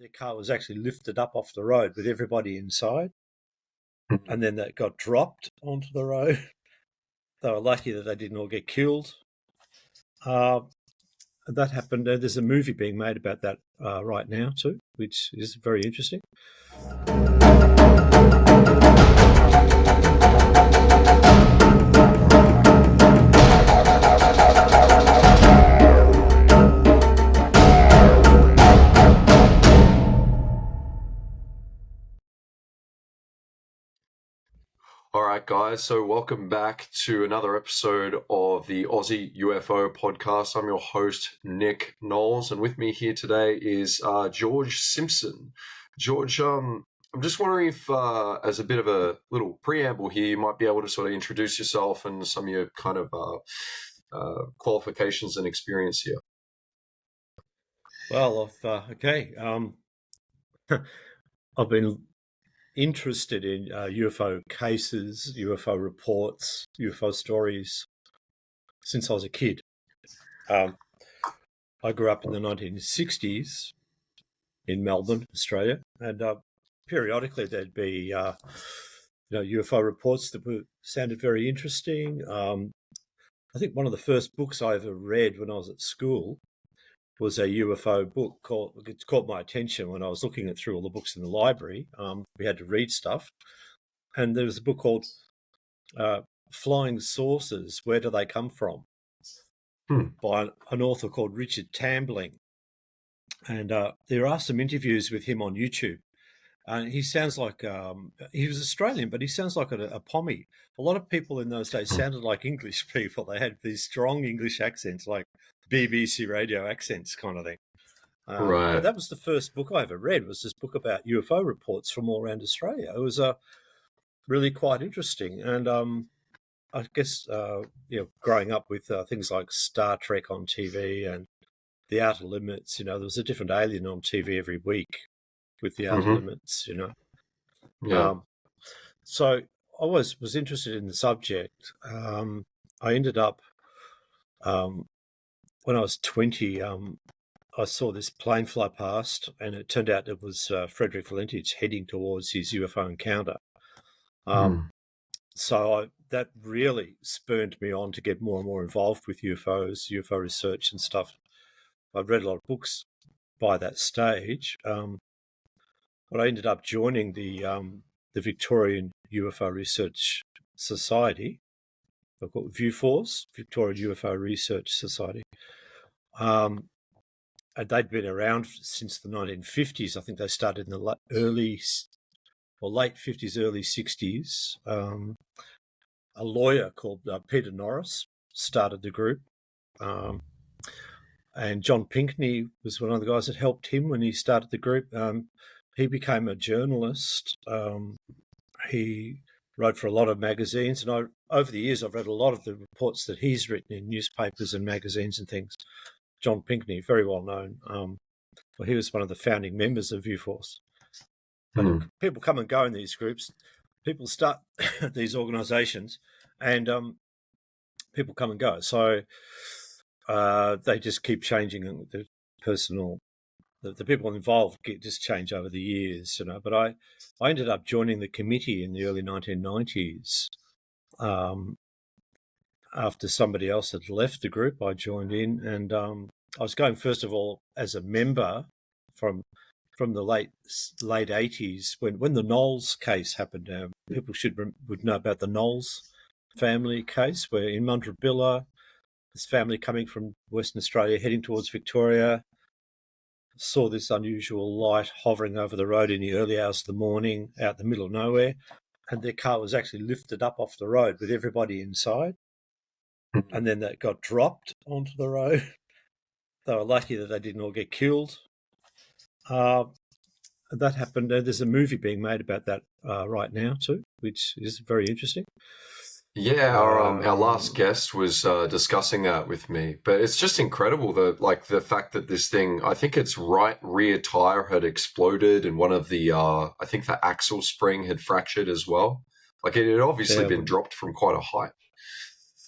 their car was actually lifted up off the road with everybody inside, and then that got dropped onto the road. They were lucky that they didn't all get killed. That happened. There's a movie being made about that right now too, which is very interesting. All right, guys. So welcome back to another episode of the Aussie UFO podcast. I'm your host, Nick Knowles, and with me here today is George Simpson. George, I'm just wondering if, as a bit of a little preamble here, you might be able to sort of introduce yourself and some of your kind of qualifications and experience here. Well, okay. I've been interested in UFO cases, UFO reports, UFO stories since I was a kid. I grew up in the 1960s in Melbourne, Australia, and periodically there'd be UFO reports that sounded very interesting. I think one of the first books I ever read when I was at school was a UFO book it caught my attention when I was looking through all the books in the library. We had to read stuff. And there was a book called Flying Saucers, Where Do They Come From? By an author called Richard Tambling. And there are some interviews with him on YouTube. And he sounds like, he was Australian, but he sounds like a Pommy. A lot of people in those days sounded like English people. They had these strong English accents, like BBC radio accents kind of thing. Right. But that was the first book I ever read, was this book about UFO reports from all around Australia. It was really quite interesting. And I guess, growing up with things like Star Trek on TV and The Outer Limits, there was a different alien on TV every week with The Outer Limits, Yeah. So I always was interested in the subject. I ended up... when I was 20, I saw this plane fly past, and it turned out it was Frederick Valentich heading towards his UFO encounter. So that really spurred me on to get more and more involved with UFOs, UFO research and stuff. I'd read a lot of books by that stage, but I ended up joining the Victorian UFO Research Society. They're called VUFORS, Victorian UFO Research Society. And they'd been around since the 1950s. I think they started in the late 50s, early 60s. A lawyer called Peter Norris started the group. And John Pinkney was one of the guys that helped him when he started the group. He became a journalist. He wrote for a lot of magazines, and over the years I've read a lot of the reports that he's written in newspapers and magazines and things. John Pinkney, very well known. He was one of the founding members of VUFORS. But people come and go in these groups. People start these organisations, and people come and go. So they just keep changing. The personal, the people involved just change over the years, But I ended up joining the committee in the early 1990s. After somebody else had left the group, I joined in, and I was going first of all as a member from the late 80s when the Knowles case happened. People would know about the Knowles family case, where in Mundrabilla, this family coming from Western Australia heading towards Victoria saw this unusual light hovering over the road in the early hours of the morning out in the middle of nowhere, and their car was actually lifted up off the road with everybody inside. And then that got dropped onto the road. They were lucky that they didn't all get killed. That happened. There's a movie being made about that right now too, which is very interesting. Yeah, our last guest was discussing that with me, but it's just incredible the fact that this thing, I think its right rear tire had exploded, and one of the I think the axle spring had fractured as well. Like it had obviously been dropped from quite a height.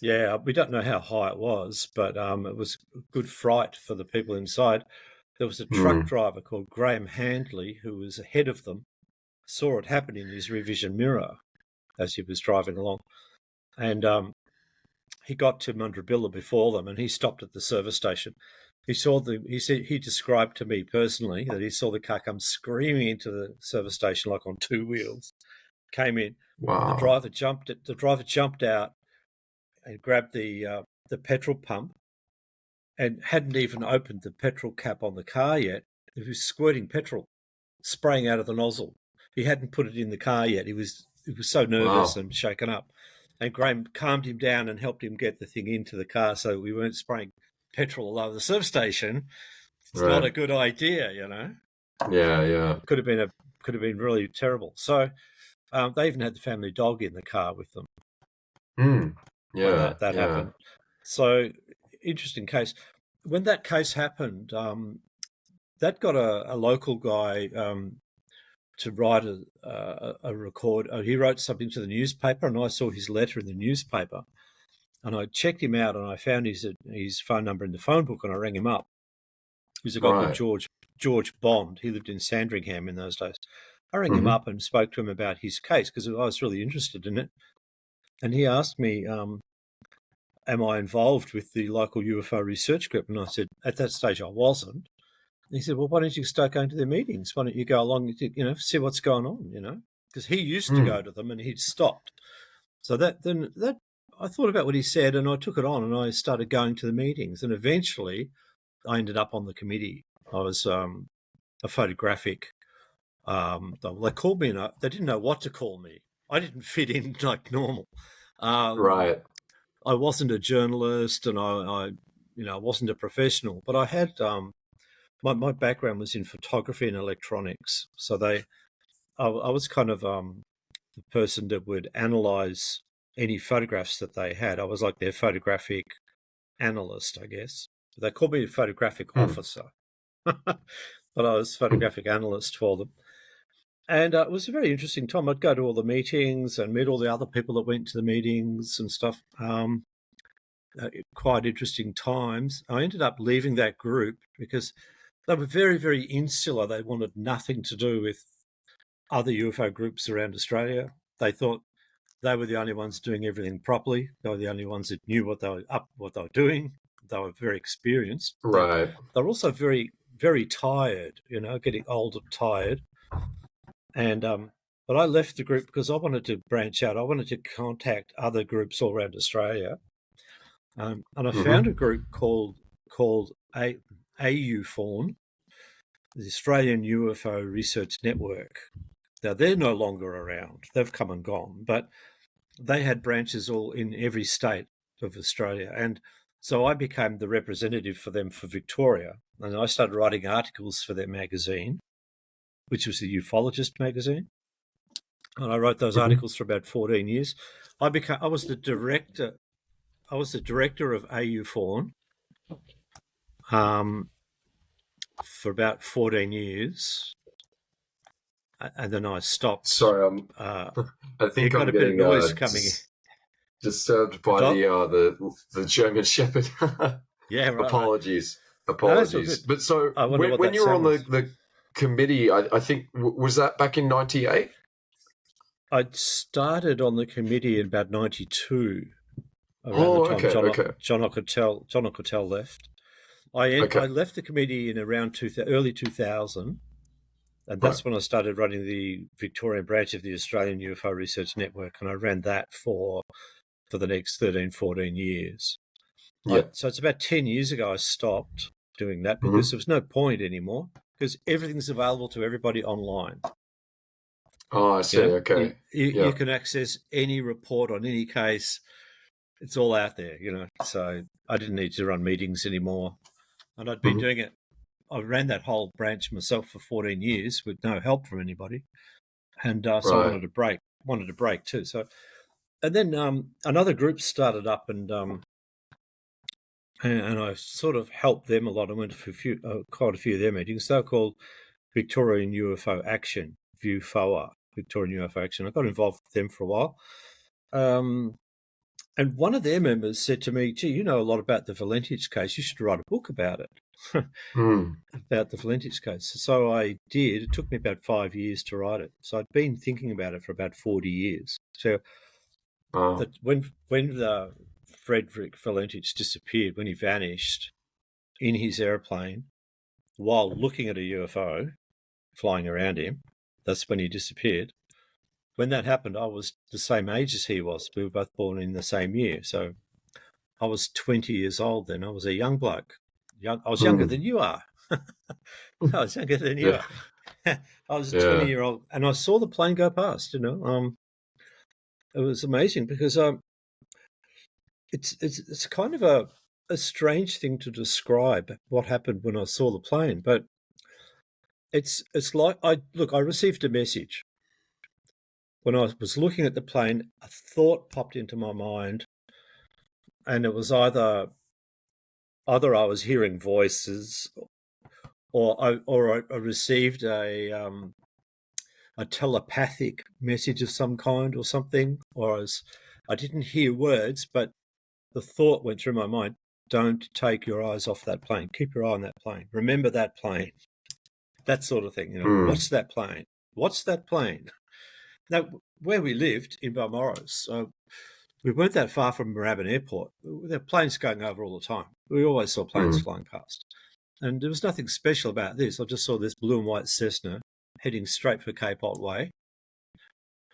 Yeah, we don't know how high it was, but it was a good fright for the people inside. There was a truck driver called Graham Handley who was ahead of them, saw it happen in his rear vision mirror as he was driving along. And he got to Mundrabilla before them, and he stopped at the service station. He described to me personally that he saw the car come screaming into the service station like on two wheels, came in. Wow. The driver jumped out and grabbed the petrol pump and hadn't even opened the petrol cap on the car yet. He was squirting petrol, spraying out of the nozzle. He hadn't put it in the car yet. He was so nervous and shaken up. And Graham calmed him down and helped him get the thing into the car so we weren't spraying petrol all over the service station. It's not a good idea, you know. Yeah. Could have been really terrible. So they even had the family dog in the car with them. Yeah, that happened. So interesting case. When that case happened, that got a local guy to write a record. He wrote something to the newspaper, and I saw his letter in the newspaper. And I checked him out, and I found his phone number in the phone book, and I rang him up. He was a guy called George Bond. He lived in Sandringham in those days. I rang him up and spoke to him about his case because I was really interested in it. And he asked me, am I involved with the local UFO research group? And I said, at that stage, I wasn't. And he said, well, why don't you start going to their meetings? Why don't you go along, see what's going on, Because he used to go to them and he'd stopped. So that I thought about what he said and I took it on and I started going to the meetings. And eventually I ended up on the committee. I was a photographic. They called me and they didn't know what to call me. I didn't fit in like normal. I wasn't a journalist and I wasn't a professional, but I had my background was in photography and electronics. So I was kind of the person that would analyze any photographs that they had. I was like their photographic analyst, I guess. They called me a photographic officer, but I was photographic analyst for them. And it was a very interesting time. I'd go to all the meetings and meet all the other people that went to the meetings and stuff. Quite interesting times. I ended up leaving that group because they were very, very insular. They wanted nothing to do with other UFO groups around Australia. They thought they were the only ones doing everything properly. They were the only ones that knew what they were doing. They were very experienced. Right. They're also very, very tired, getting old and tired. And but I left the group because I wanted to branch out. I wanted to contact other groups all around Australia. And I found a group called AUFORN, the Australian UFO Research Network. Now, they're no longer around. They've come and gone. But they had branches all in every state of Australia. And so I became the representative for them for Victoria. And I started writing articles for their magazine, which was the Ufologist magazine. And I wrote those articles for about 14 years. I was the director of AUFORN for about 14 years. And then I stopped. Sorry, I think I'm got a bit of getting noise coming in. Disturbed by the German Shepherd. Yeah, right. Apologies. No, but so when you were on the committee, I think, was that back in 98? I started on the committee in about 92. Around the time John Ockertell left. I left the committee in around early 2000, and that's when I started running the Victorian branch of the Australian UFO Research Network, and I ran that for the next 13, 14 years. So it's about 10 years ago I stopped doing that because there was no point anymore because everything's available to everybody online. Oh, I see. Okay. You can access any report on any case. It's all out there, So I didn't need to run meetings anymore. And I'd been doing it. I ran that whole branch myself for 14 years with no help from anybody. And so I wanted a break too. So, and then another group started up and I sort of helped them a lot. I went to quite a few of their meetings. They were called Victorian UFO Action, VUFOA, Victorian UFO Action. I got involved with them for a while. And one of their members said to me, gee, you know a lot about the Valentage case. You should write a book about it. Mm. about the Valentich case. So I did. It took me about 5 years to write it. So I'd been thinking about it for about 40 years. So Oh. that when the Frederick Valentich disappeared, when he vanished in his airplane while looking at a UFO flying around him, that's when he disappeared. When that happened, I was the same age as he was. We were both born in the same year. So I was 20 years old then. I was a young bloke. I was younger than you are. I was younger than you Yeah. are. I was a Yeah. 20-year-old, and I saw the plane go past. It was amazing because it's kind of a strange thing to describe what happened when I saw the plane, but it's like I received a message when I was looking at the plane. A thought popped into my mind, and it was either I was hearing voices, or I received a telepathic message of some kind or something, or I didn't hear words, but the thought went through my mind: don't take your eyes off that plane. Keep your eye on that plane. Remember that plane. That sort of thing. Mm. Watch that plane. Watch that plane. Now, where we lived in Balmoral, we weren't that far from Moorabbin Airport. There were planes going over all the time. We always saw planes Mm. flying past. And there was nothing special about this. I just saw this blue and white Cessna heading straight for Cape Otway.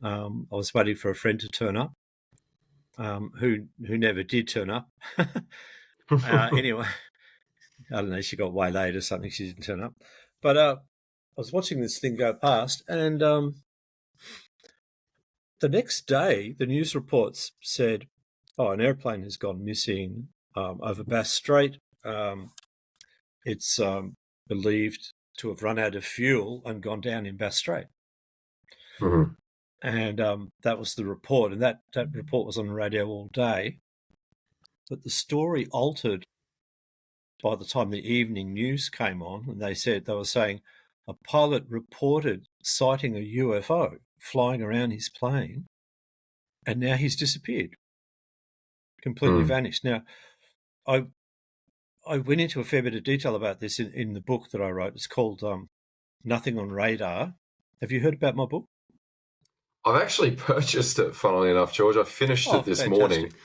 I was waiting for a friend to turn up, who never did turn up. Anyway, I don't know, she got waylaid or something. She didn't turn up. But I was watching this thing go past, and the next day, the news reports said, an airplane has gone missing over Bass Strait. It's believed to have run out of fuel and gone down in Bass Strait. Mm. And that was the report. And that report was on the radio all day. But the story altered by the time the evening news came on, and they were saying a pilot reported sighting a UFO flying around his plane, and now he's disappeared, completely vanished. Now, I went into a fair bit of detail about this in the book that I wrote. It's called Nothing on Radar. Have you heard about my book? I've actually purchased it, funnily enough, George. I finished it this morning, Fantastic.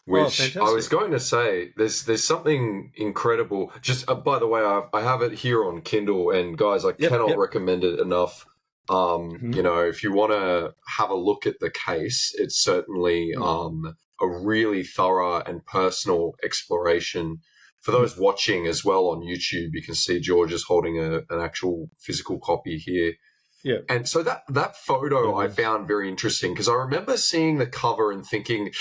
which I was Fantastic. going to say, there's something incredible. Just by the way, I have it here on Kindle, and guys, I cannot Yep. recommend it enough. If you want to have a look at the case, it's certainly a really thorough and personal exploration. For those watching as well on YouTube, you can see George is holding an actual physical copy here. Yeah. And so that photo I found very interesting, because I remember seeing the cover and thinking,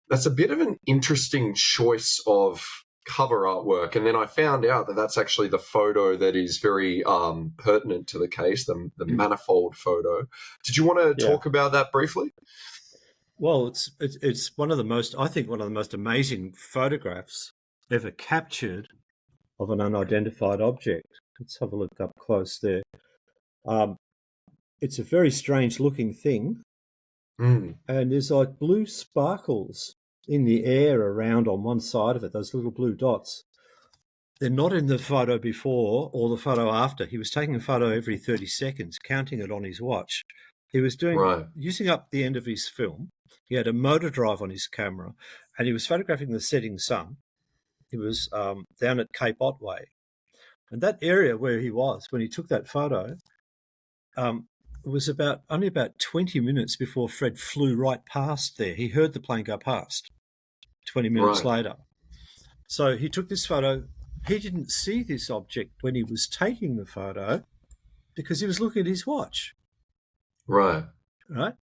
that's a bit of an interesting choice of cover artwork. And then I found out that that's actually the photo that is very pertinent to the case, the manifold photo. Did you want to talk about that briefly? Well, it's one of the most amazing photographs ever captured of an unidentified object. Let's have a look up close there. It's a very strange looking thing, and there's like blue sparkles in the air around on one side of it, those little blue dots. They're not in the photo before or the photo after. He was taking a photo every 30 seconds, counting it on his watch. He was using up the end of his film. He had a motor drive on his camera, and he was photographing the setting sun. He was down at Cape Otway. And that area where he was when he took that photo, it was only about 20 minutes before Fred flew right past there. He heard the plane go past 20 minutes later. So he took this photo. He didn't see this object when he was taking the photo because he was looking at his watch. Right.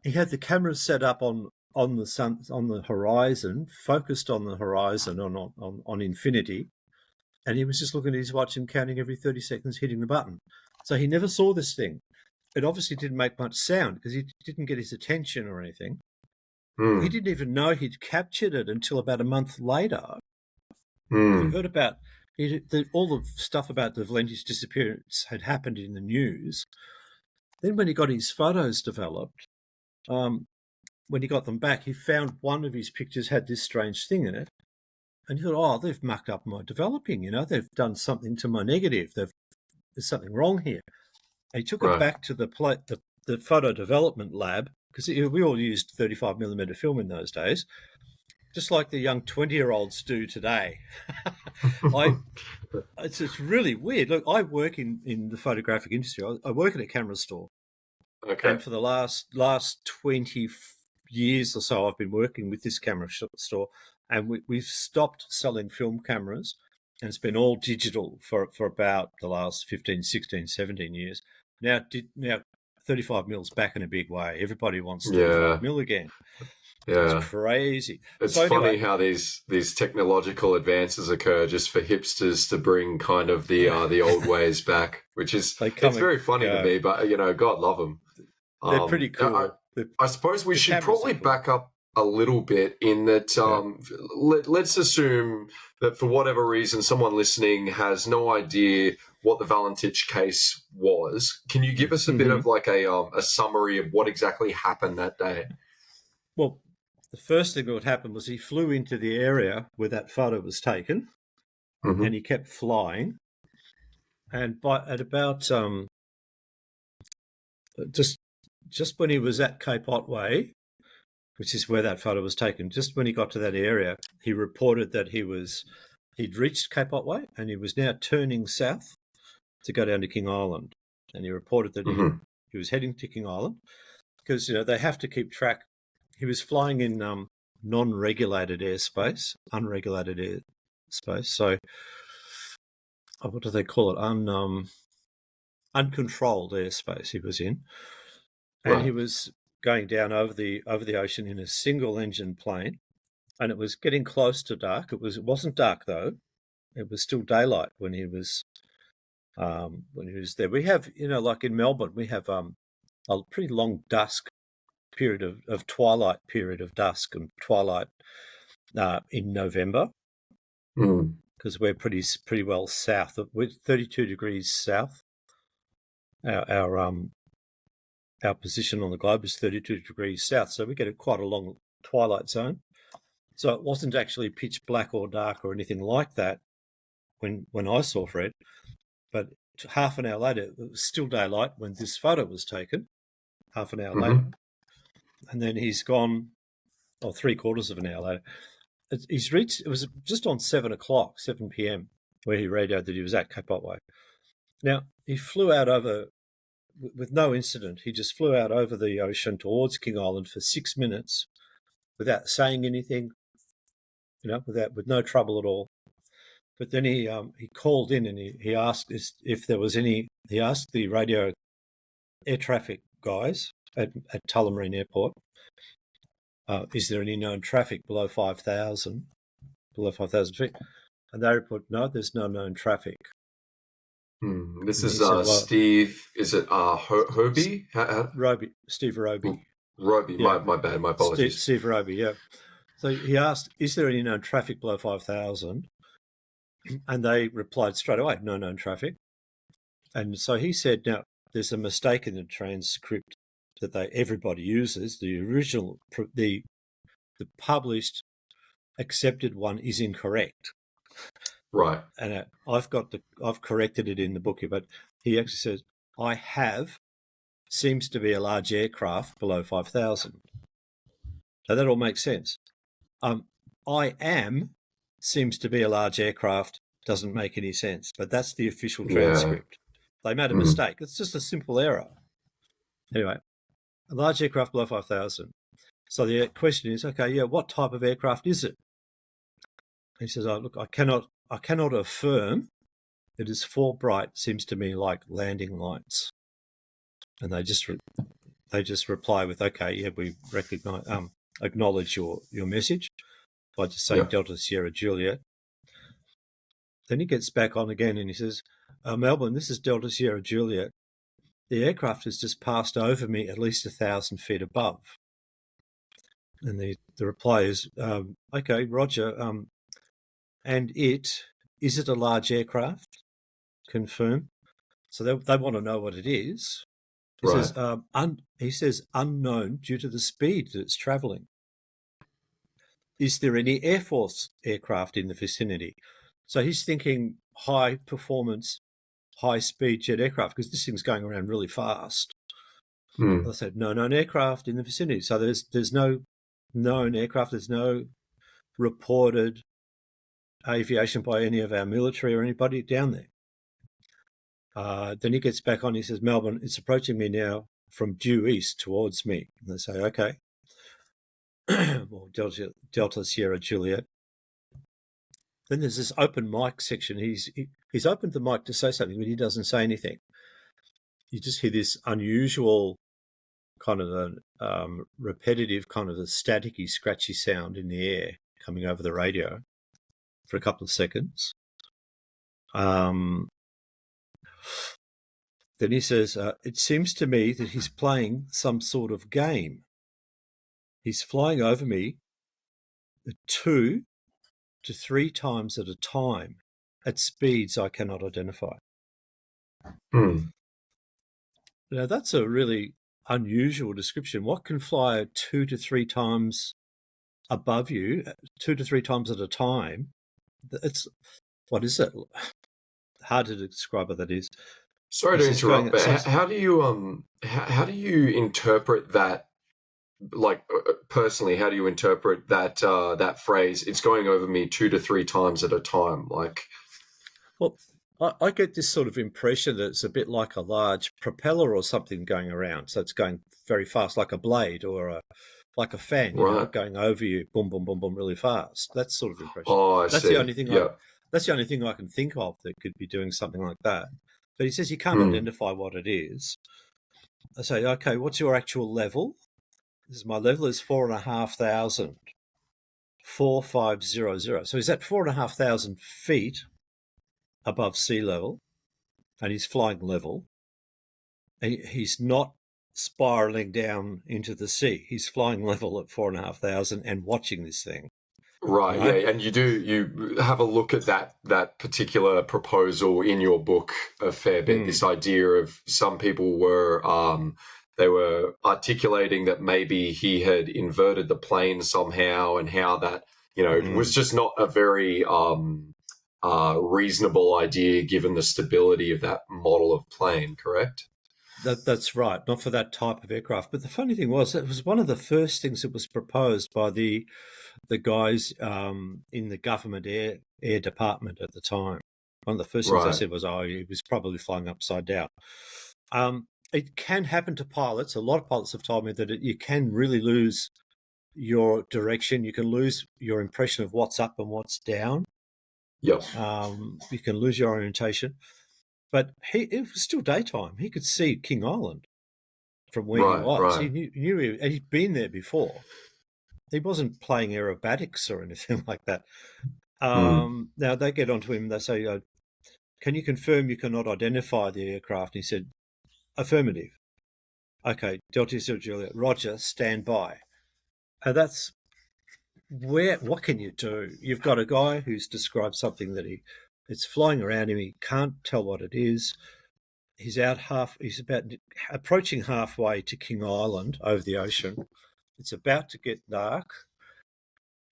He had the camera set up on the sun, on the horizon, focused on the horizon on infinity, and he was just looking at his watch and counting every 30 seconds, hitting the button. So he never saw this thing. It obviously didn't make much sound because he didn't get his attention or anything. He didn't even know he'd captured it until about a month later. He heard about all the stuff about the Valentich disappearance had happened in the news. Then when he got his photos developed, when he got them back, he found one of his pictures had this strange thing in it. And you thought, oh, they've mucked up my developing, they've done something to my negative. There's something wrong here. And he took it Right. back to the photo development lab, because we all used 35mm film in those days, just like the young 20-year-olds do today. It's really weird. Look, I work in the photographic industry. I work at a camera store. Okay. And for the last 20 years or so, I've been working with this camera store, and we've stopped selling film cameras, and it's been all digital for about the last 15, 16, 17 years. Now 35mm's back in a big way. Everybody wants 35mm again. Yeah. It's crazy. It's So funny anyway, how these technological advances occur just for hipsters to bring kind of the old ways back, which is it's very funny to me. But God love them. They're pretty cool. I suppose we should probably back up a little bit in that. Let's assume that for whatever reason, someone listening has no idea what the Valentich case was. Can you give us a bit of like a summary of what exactly happened that day? Well, the first thing that would happen was he flew into the area where that photo was taken, and he kept flying. And at about just when he was at Cape Otway, which is where that photo was taken, just when he got to that area, he reported that he'd reached Cape Otway and he was now turning south to go down to King Island. And he reported that he was heading to King Island because they have to keep track. He was flying in non-regulated airspace, unregulated airspace. So what do they call it? Uncontrolled airspace he was in. And he was going down over the ocean in a single engine plane, and it was getting close to dark. It wasn't dark though. It was still daylight when he was there. We have, like in Melbourne, we have a pretty long dusk period of twilight period of dusk and twilight in November, because we're pretty well south. We're 32 degrees south. Our position on the globe is 32 degrees south, so we get quite a long twilight zone. So it wasn't actually pitch black or dark or anything like that when I saw Fred, but half an hour later, it was still daylight when this photo was taken, half an hour later. And then he's gone, or 3/4 of an hour later. It was just on 7 p.m, where he radioed that he was at Cape Otway. Now, he flew out over, with no incident, he just flew out over the ocean towards King Island for 6 minutes without saying anything, with no trouble at all. But then he called in and he asked if there was any. He asked the radio air traffic guys at Tullamarine Airport, is there any known traffic below 5,000 feet? And they report, no, there's no known traffic. This is Steve. Is it Hobie? Roby, Steve Roby. Roby, yeah. My bad. My apologies. Steve Roby, yeah. So he asked, is there any known traffic below 5,000? And they replied straight away, no known traffic. And so he said, now, there's a mistake in the transcript that everybody uses. The original, the published, accepted one is incorrect. Right. And I've corrected it in the book here, but he actually says, I have seems to be a large aircraft below 5,000. So that all makes sense. I am seems to be a large aircraft doesn't make any sense, but that's the official transcript. Yeah. They made a mistake. It's just a simple error. Anyway, a large aircraft below 5,000. So the question is, okay, what type of aircraft is it? He says, oh, look, I cannot affirm. It is four bright, seems to me like landing lights. And they just reply with, okay, we recognize, acknowledge your message by just saying Delta Sierra Juliet. Then he gets back on again and he says, Melbourne, this is Delta Sierra Juliet. The aircraft has just passed over me at least 1,000 feet above. And the reply is, okay, Roger. And is it a large aircraft? Confirm. So they want to know what it is. He says unknown due to the speed that it's travelling. is there any Air Force aircraft in the vicinity? So he's thinking high performance, high speed jet aircraft, because this thing's going around really fast. I said, no known aircraft in the vicinity. So there's no known aircraft. There's no reported aviation by any of our military or anybody down there. Then he gets back on. He says, Melbourne, it's approaching me now from due east towards me. And they say, okay. Well, Delta Sierra Juliet. Then there's this open mic section. He's opened the mic to say something, but he doesn't say anything. You just hear this unusual kind of a repetitive, kind of a staticky, scratchy sound in the air coming over the radio for a couple of seconds. Then he says, it seems to me that he's playing some sort of game. He's flying over me 2 to 3 times at a time at speeds I cannot identify. Now, that's a really unusual description. What can fly 2 to 3 times above you, 2 to 3 times at a time? What is it? Hard to describe what that is. Sorry to interrupt, but how do you interpret that? Like personally, how do you interpret that that phrase? It's going over me 2 to 3 times at a time. Like, well, I get this sort of impression that it's a bit like a large propeller or something going around. So it's going very fast, like a blade or like a fan, you know, going over you, boom, boom, boom, boom, really fast. That's sort of impression. Oh, I see. The only thing. That's the only thing I can think of that could be doing something like that. But he says he can't identify what it is. I say, okay, what's your actual level? My level is 4,500, 4500. So he's at 4,500 feet above sea level, and he's flying level. And he's not spiraling down into the sea. He's flying level at 4,500 and watching this thing. Right, yeah, and you have a look at that particular proposal in your book a fair bit. This idea of some people were they were articulating that maybe he had inverted the plane somehow, and how that was just not a very reasonable idea given the stability of that model of plane. Correct? That's right, not for that type of aircraft. But the funny thing was, it was one of the first things that was proposed by the guys in the government air department at the time. One of the first things I said was, he was probably flying upside down. It can happen to pilots. A lot of pilots have told me that you can really lose your direction. You can lose your impression of what's up and what's down. Yep. You can lose your orientation. But it was still daytime. He could see King Island from where he was. Right. He knew and he'd been there before. He wasn't playing aerobatics or anything like that. Now they get onto him. They say, can you confirm you cannot identify the aircraft? And he said, affirmative. Okay, Delta Sierra Juliet, roger, stand by. And that's what can you do? You've got a guy who's described something that it's flying around him. He can't tell what it is. He's about approaching halfway to King Island over the ocean. It's about to get dark,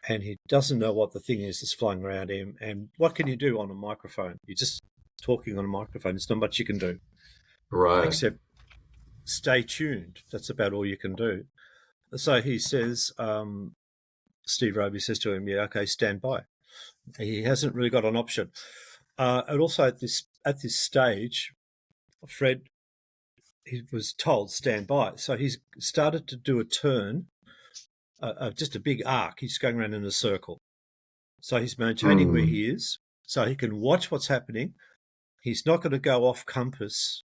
and he doesn't know what the thing is that's flying around him. And what can you do on a microphone? You're just talking on a microphone. There's not much you can do. Right. Except stay tuned. That's about all you can do. So he says, Steve Roby says to him, yeah, okay, stand by. He hasn't really got an option. And also at this stage, Fred, he was told stand by. So he's started to do a turn, just a big arc. He's going around in a circle. So he's maintaining where he is, so he can watch what's happening. He's not going to go off compass.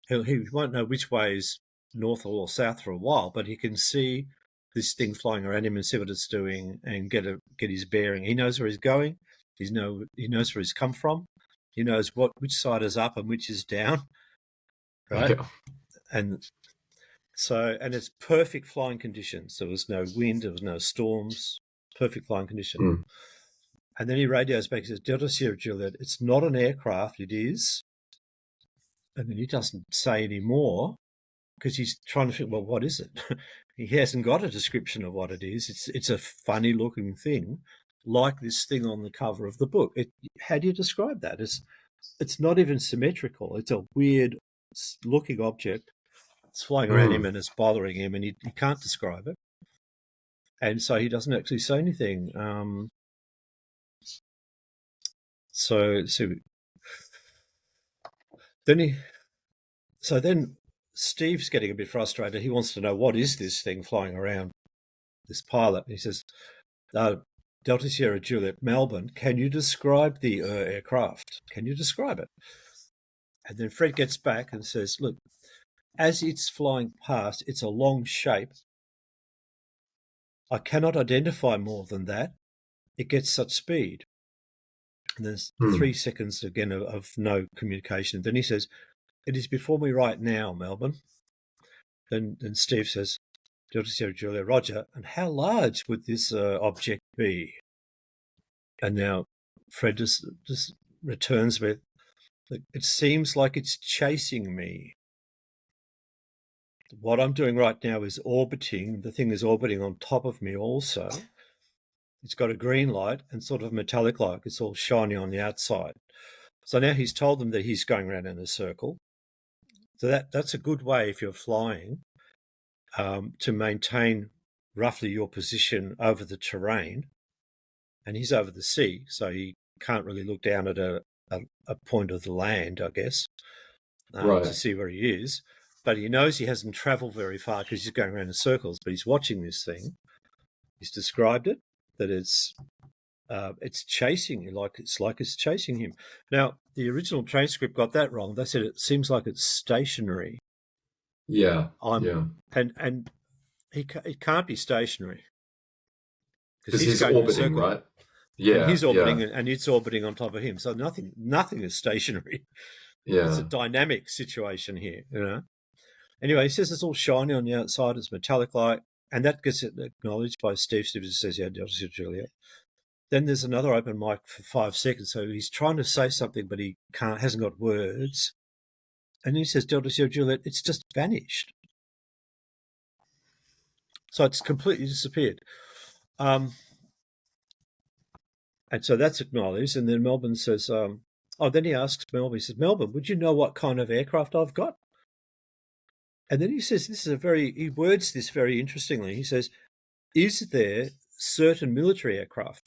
He won't know which way is north or south for a while, but he can see this thing flying around him and see what it's doing and get his bearing. He knows where he's going. He knows where he's come from. He knows which side is up and which is down. Right? Yeah. And it's perfect flying conditions. There was no wind, there was no storms, perfect flying condition. And then he radios back and says, Delta Sierra Juliet, it's not an aircraft, it is. And then he doesn't say any more. because he's trying to think, well, what is it? He hasn't got a description of what it is. It's a funny looking thing, like this thing on the cover of the book. How do you describe that? It's not even symmetrical. It's a weird looking object. It's flying around him and it's bothering him, and he can't describe it. And so he doesn't actually say anything. So then Steve's getting a bit frustrated. He wants to know, what is this thing flying around, this pilot? And he says, Delta Sierra Juliet, Melbourne, can you describe the aircraft? Can you describe it? And then Fred gets back and says, look, as it's flying past, it's a long shape. I cannot identify more than that. It gets such speed. And there's 3 seconds again of no communication. Then he says, it is before me right now, Melbourne. Then Steve says, Delta Sierra Julia, Roger, and how large would this object be? And now Fred just returns with, it seems like it's chasing me. What I'm doing right now is orbiting. The thing is orbiting on top of me also. It's got a green light and sort of metallic light. It's all shiny on the outside. So now he's told them that he's going around in a circle. So that's a good way, if you're flying, to maintain roughly your position over the terrain. And he's over the sea, so he can't really look down at a point of the land, I guess, to see where he is. But he knows he hasn't travelled very far because he's going around in circles, but he's watching this thing. He's described it, that it's chasing you, it's chasing him. Now, the original transcript got that wrong. They said it seems like it's stationary. Yeah. And it can't be stationary. Because he's orbiting, right? Yeah. And he's orbiting, and it's orbiting on top of him. So nothing is stationary. Yeah. It's a dynamic situation here, you know. Anyway, he says it's all shiny on the outside, it's metallic light, and that gets acknowledged by Steve. Steve says, yeah, Julia. Then there's another open mic for 5 seconds. So he's trying to say something, but he hasn't got words. And then he says, Delta Sierra Juliet, it's just vanished. So it's completely disappeared. And so that's acknowledged. And then Melbourne says, then he asks Melbourne, he says, Melbourne, would you know what kind of aircraft I've got? And then he says, he words this very interestingly. He says, is there certain military aircraft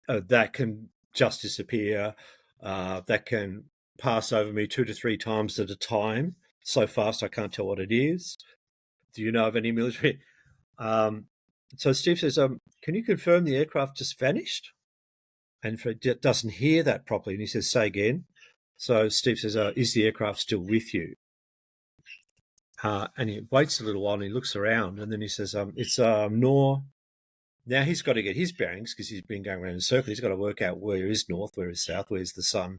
that can just disappear, that can pass over me 2 to 3 times at a time, so fast I can't tell what it is? Do you know of any military? So Steve says, can you confirm the aircraft just vanished? And Fred doesn't hear that properly, and he says, say again. So Steve says, is the aircraft still with you? And he waits a little while and he looks around, and then he says, it's north. Now he's got to get his bearings because he's been going around in a circle. He's got to work out where is north, where is south, where's the sun.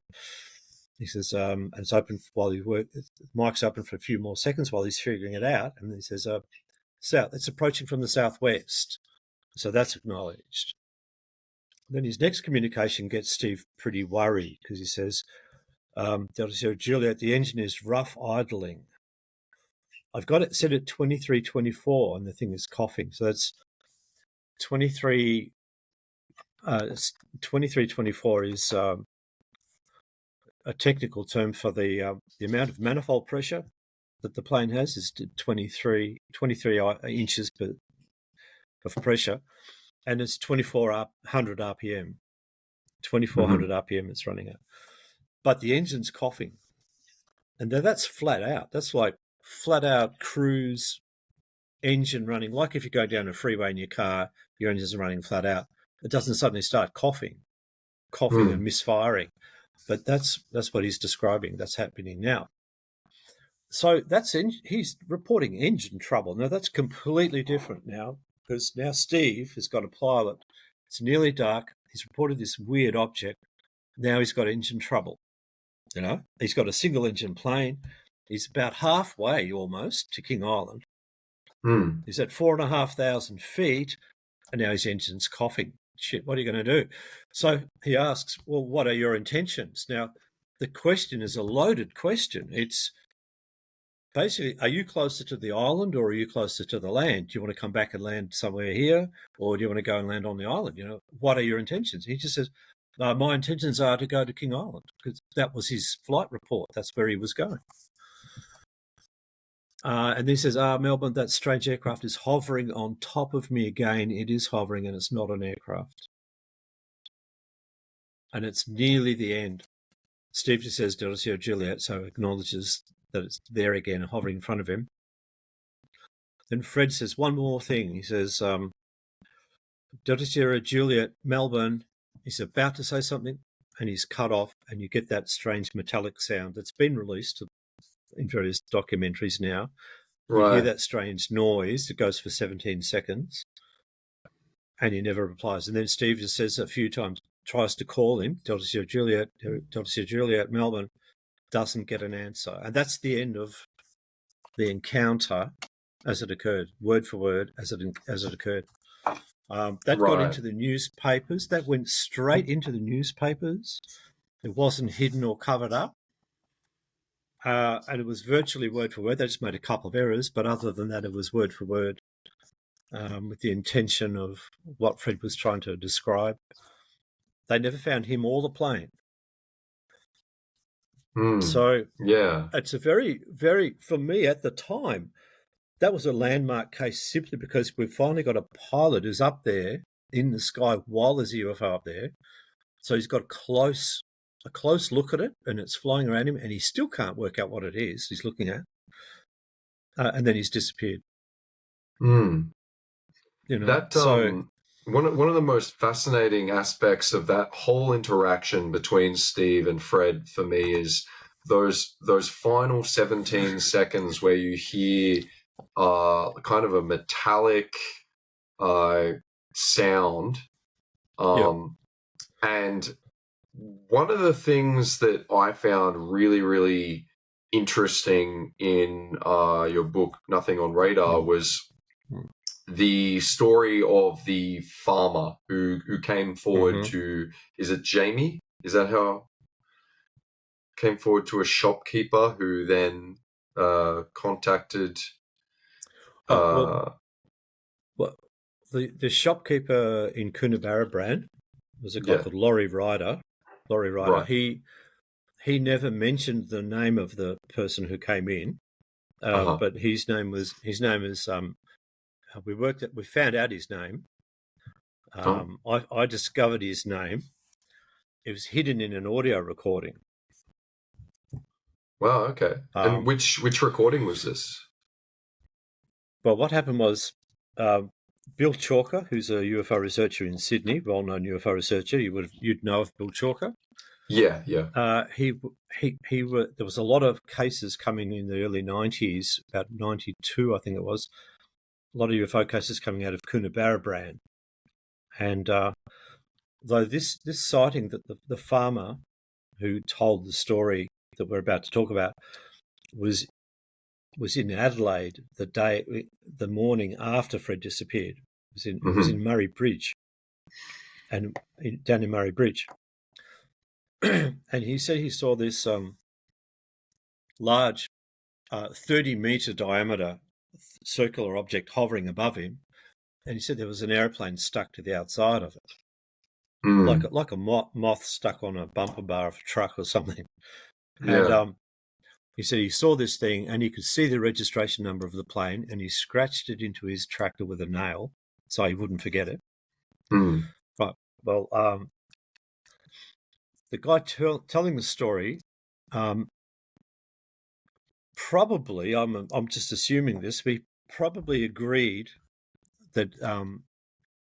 He says, and it's open while he works. The mic's open for a few more seconds while he's figuring it out. And then he says, south, it's approaching from the southwest. So that's acknowledged. Then his next communication gets Steve pretty worried because he says, Delta Sierra Juliet, the engine is rough idling. I've got it set at 2324 and the thing is coughing. So that's 2324 is a technical term for the amount of manifold pressure that the plane has is 23 inches of pressure, and it's 2400 RPM. 2400 RPM it's running at. But the engine's coughing. And that's flat out. That's like flat out cruise engine running. Like if you go down a freeway in your car, your engine's running flat out. It doesn't suddenly start coughing and misfiring. But that's what he's describing. That's happening now. So he's reporting engine trouble. Now that's completely different now, because now Steve has got a pilot. It's nearly dark. He's reported this weird object. Now he's got engine trouble. You know, he's got a single engine plane. He's about halfway almost to King Island. He's at 4,500 feet, and now his engine's coughing. Shit, what are you going to do? So he asks, well, what are your intentions? Now, the question is a loaded question. It's, basically, are you closer to the island or are you closer to the land? Do you want to come back and land somewhere here, or do you want to go and land on the island? What are your intentions? He just says, my intentions are to go to King Island, because that was his flight report. That's where he was going. And he says, Melbourne, that strange aircraft is hovering on top of me again. It is hovering, and it's not an aircraft. And it's nearly the end. Steve just says Delta Sierra Juliet, so acknowledges that it's there again, hovering in front of him. Then Fred says one more thing. He says, Delta Sierra Juliet, Melbourne. He's about to say something, and he's cut off, and you get that strange metallic sound that's been released in various documentaries now. You hear that strange noise that goes for 17 seconds, and he never replies. And then Steve just says a few times, tries to call him, Delta Sierra Juliet, Melbourne, doesn't get an answer. And that's the end of the encounter as it occurred, word for word as it occurred. That got into the newspapers. That went straight into the newspapers. It wasn't hidden or covered up. And it was virtually word for word. They just made a couple of errors, but other than that, it was word for word, with the intention of what Fred was trying to describe. They never found him or the plane. So it's a very, very, for me at the time, that was a landmark case simply because we've finally got a pilot who's up there in the sky while there's a UFO up there. So he's got a close look at it, and it's flying around him, and he still can't work out what it is he's looking at. And then he's disappeared. One of the most fascinating aspects of that whole interaction between Steve and Fred for me is those final 17 seconds where you hear kind of a metallic sound. And one of the things that I found really, really interesting in your book, Nothing on Radar, was the story of the farmer who came forward to, is it Jamie? Is that how? Came forward to a shopkeeper who then contacted. The shopkeeper in Coonabarabran was a guy called Laurie Ryder. Right. He never mentioned the name of the person who came in, but his name is. We found out his name. I discovered his name. It was hidden in an audio recording. Wow. Okay. And which recording was this? Well, what happened was, Bill Chalker, who's a UFO researcher in Sydney, well-known UFO researcher, you'd know of Bill Chalker. Yeah. There was a lot of cases coming in the early 90s, about 92, I think it was. A lot of UFO cases coming out of Coonabarabran. And though this sighting that the farmer who told the story that we're about to talk about was in Adelaide the morning after Fred disappeared. It was in Murray Bridge, and down in Murray Bridge. And he said he saw this large 30-metre diameter circular object hovering above him, and he said there was an airplane stuck to the outside of it, like a moth stuck on a bumper bar of a truck or something. And he said he saw this thing, and he could see the registration number of the plane, and he scratched it into his tractor with a nail so he wouldn't forget it. Right. Well, the guy telling the story, probably, I'm just assuming this, we probably agreed that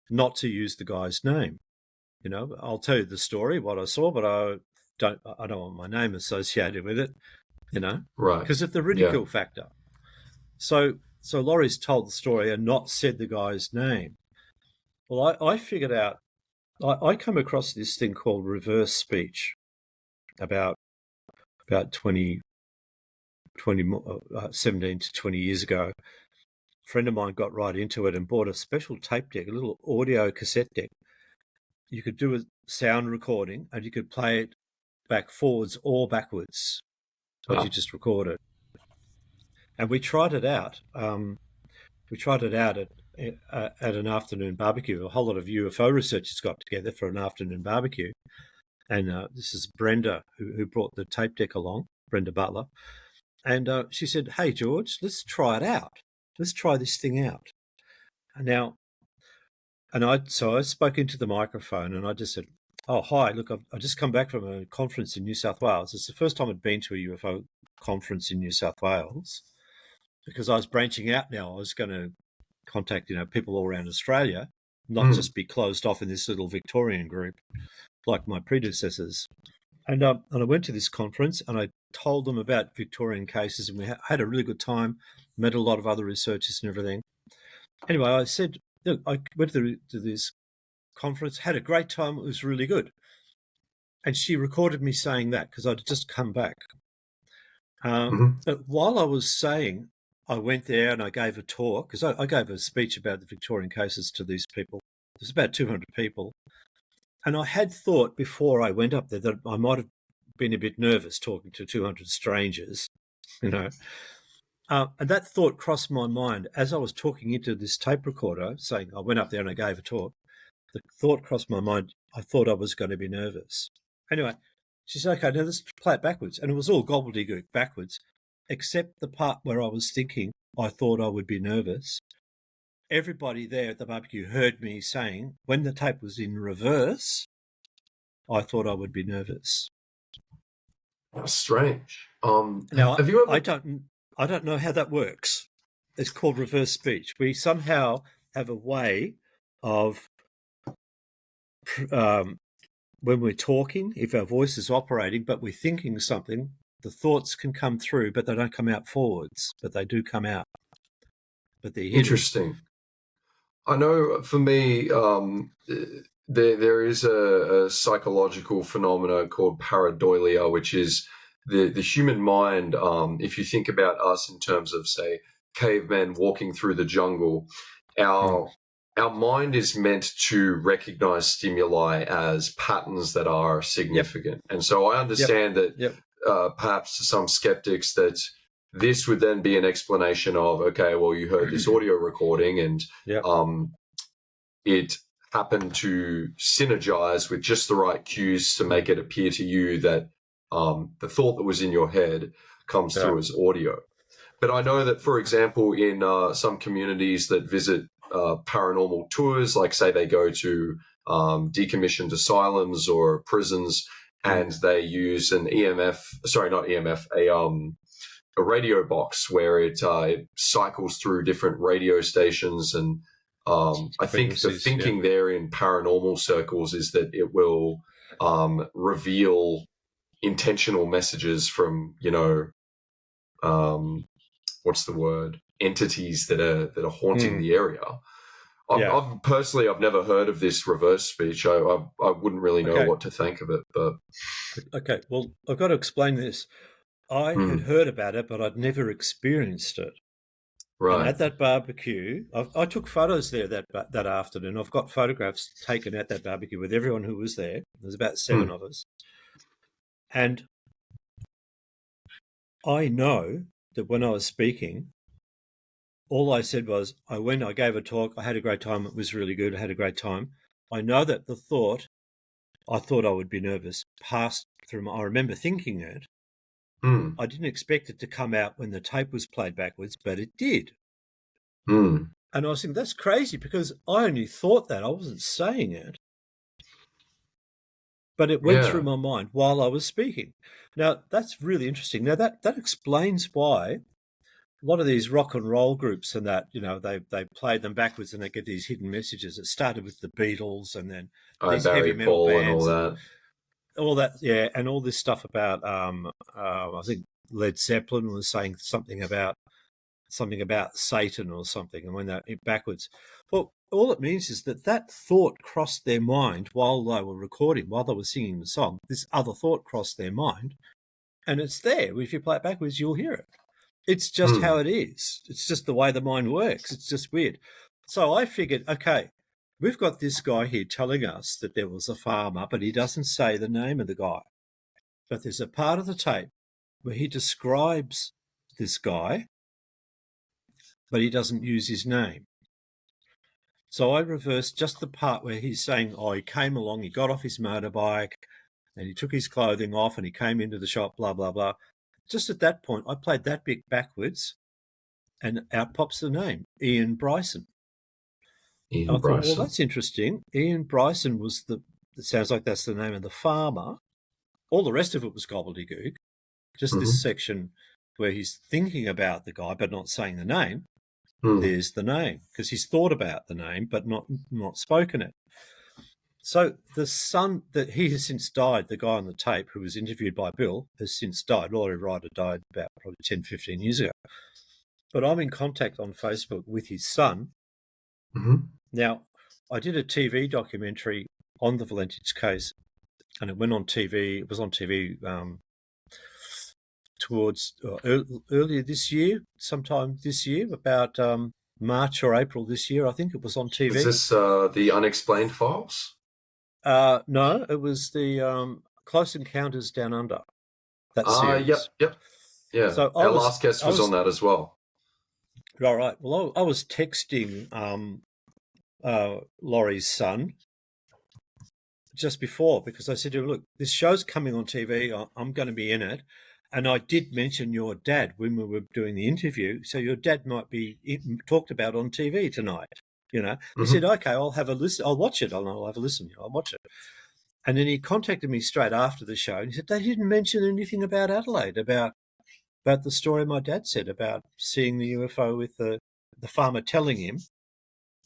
not to use the guy's name. I'll tell you the story, what I saw, but I don't want my name associated with it. Right? Because of the ridicule factor. So Laurie's told the story and not said the guy's name. Well, I figured out. I come across this thing called reverse speech about 17 to 20 years ago. A friend of mine got right into it and bought a special tape deck, a little audio cassette deck. You could do a sound recording and you could play it back forwards or backwards, what you just recorded. And we tried it out. At an afternoon barbecue. A whole lot of UFO researchers got together for an afternoon barbecue. And this is Brenda who brought the tape deck along, Brenda Butler. And she said, "Hey, George, let's try it out. Let's try this thing out." Now, so I spoke into the microphone and I just said, "Oh, hi, look, I've just come back from a conference in New South Wales. It's the first time I'd been to a UFO conference in New South Wales because I was branching out now. I was going to contact, people all around Australia, not just be closed off in this little Victorian group like my predecessors." And I went to this conference and I told them about Victorian cases, and we had a really good time, met a lot of other researchers and everything. Anyway, I said, look, I went to this conference, had a great time, it was really good. And she recorded me saying that because I'd just come back. But while I was saying, I went there and I gave a talk, because I gave a speech about the Victorian cases to these people. There's about 200 people. And I had thought before I went up there that I might have been a bit nervous talking to 200 strangers, And that thought crossed my mind as I was talking into this tape recorder, saying I went up there and I gave a talk. The thought crossed my mind, I thought I was going to be nervous. Anyway, she said, "Okay, now let's play it backwards." And it was all gobbledygook backwards, except the part where I was thinking I thought I would be nervous. Everybody there at the barbecue heard me saying, when the tape was in reverse, I thought I would be nervous. That's strange. Now, have you ever... I don't know how that works. It's called reverse speech. We somehow have a way of, when we're talking, if our voice is operating, but we're thinking something, the thoughts can come through, but they don't come out forwards, but they do come out. But they're hidden. Interesting. I know for me, there is a psychological phenomena called pareidolia, which is the human mind. If you think about us in terms of, say, cavemen walking through the jungle, our mind is meant to recognize stimuli as patterns that are significant. And so I understand that perhaps to some skeptics that this would then be an explanation of, okay, well, you heard this audio recording and it happened to synergize with just the right cues to make it appear to you that the thought that was in your head comes through as audio. But I know that, for example, in some communities that visit paranormal tours, like say they go to decommissioned asylums or prisons, and they use an a radio box where it cycles through different radio stations. And I think the thinking there in paranormal circles is that it will reveal intentional messages from, what's the word? Entities that are haunting the area. I've personally, I've never heard of this reverse speech. I wouldn't really know what to think of it. But okay, well, I've got to explain this. I had heard about it, but I'd never experienced it. Right. And at that barbecue, I took photos there that afternoon. I've got photographs taken at that barbecue with everyone who was there. There's about 7 of us. And I know that when I was speaking, all I said was, I gave a talk, I had a great time, it was really good, I had a great time. I know that I thought I would be nervous, passed through I remember thinking it. I didn't expect it to come out when the tape was played backwards, but it did. And I was thinking, that's crazy because I only thought that. I wasn't saying it. But it went through my mind while I was speaking. Now, that's really interesting. Now, that explains why a lot of these rock and roll groups and that, they play them backwards and they get these hidden messages. It started with the Beatles and then these heavy metal bands. And all that, and all this stuff about, I think Led Zeppelin was saying something about Satan or something, and when that backwards. Well, all it means is that thought crossed their mind while they were recording, while they were singing the song. This other thought crossed their mind, and it's there. If you play it backwards, you'll hear it. It's just how it is. It's just the way the mind works. It's just weird. So I figured, okay, we've got this guy here telling us that there was a farmer, but he doesn't say the name of the guy. But there's a part of the tape where he describes this guy but he doesn't use his name. So I reversed just the part where he's saying, he came along, he got off his motorbike, and he took his clothing off, and he came into the shop, blah, blah, blah. Just at that point, I played that bit backwards, and out pops the name, Ian Bryson. Ian I thought, Bryson. well, that's interesting. Ian Bryson was it sounds like that's the name of the farmer. All the rest of it was gobbledygook. Just this section where he's thinking about the guy but not saying the name. There's the name, because he's thought about the name but not spoken it. So the son that he has since died, the guy on the tape who was interviewed by Bill, has since died. Laurie Ryder died about probably 10, 15 years ago. But I'm in contact on Facebook with his son. Now, I did a TV documentary on the Valentich case, and it went on TV. It was on TV towards earlier this year, sometime this year, about March or April this year. I think it was on TV. Is this the Unexplained Files? No, it was the Close Encounters Down Under. That series. Yep. Yeah. So our last guest was on that as well. All right. Well, I was texting Laurie's son just before, because I said to him, look, this show's coming on TV. I'm going to be in it. And I did mention your dad when we were doing the interview. So your dad might be talked about on TV tonight, you know. He said, okay, I'll have a listen. I'll watch it. I'll have a listen. I'll watch it. And then he contacted me straight after the show. And he said, they didn't mention anything about Adelaide, about the story my dad said about seeing the UFO with the farmer telling him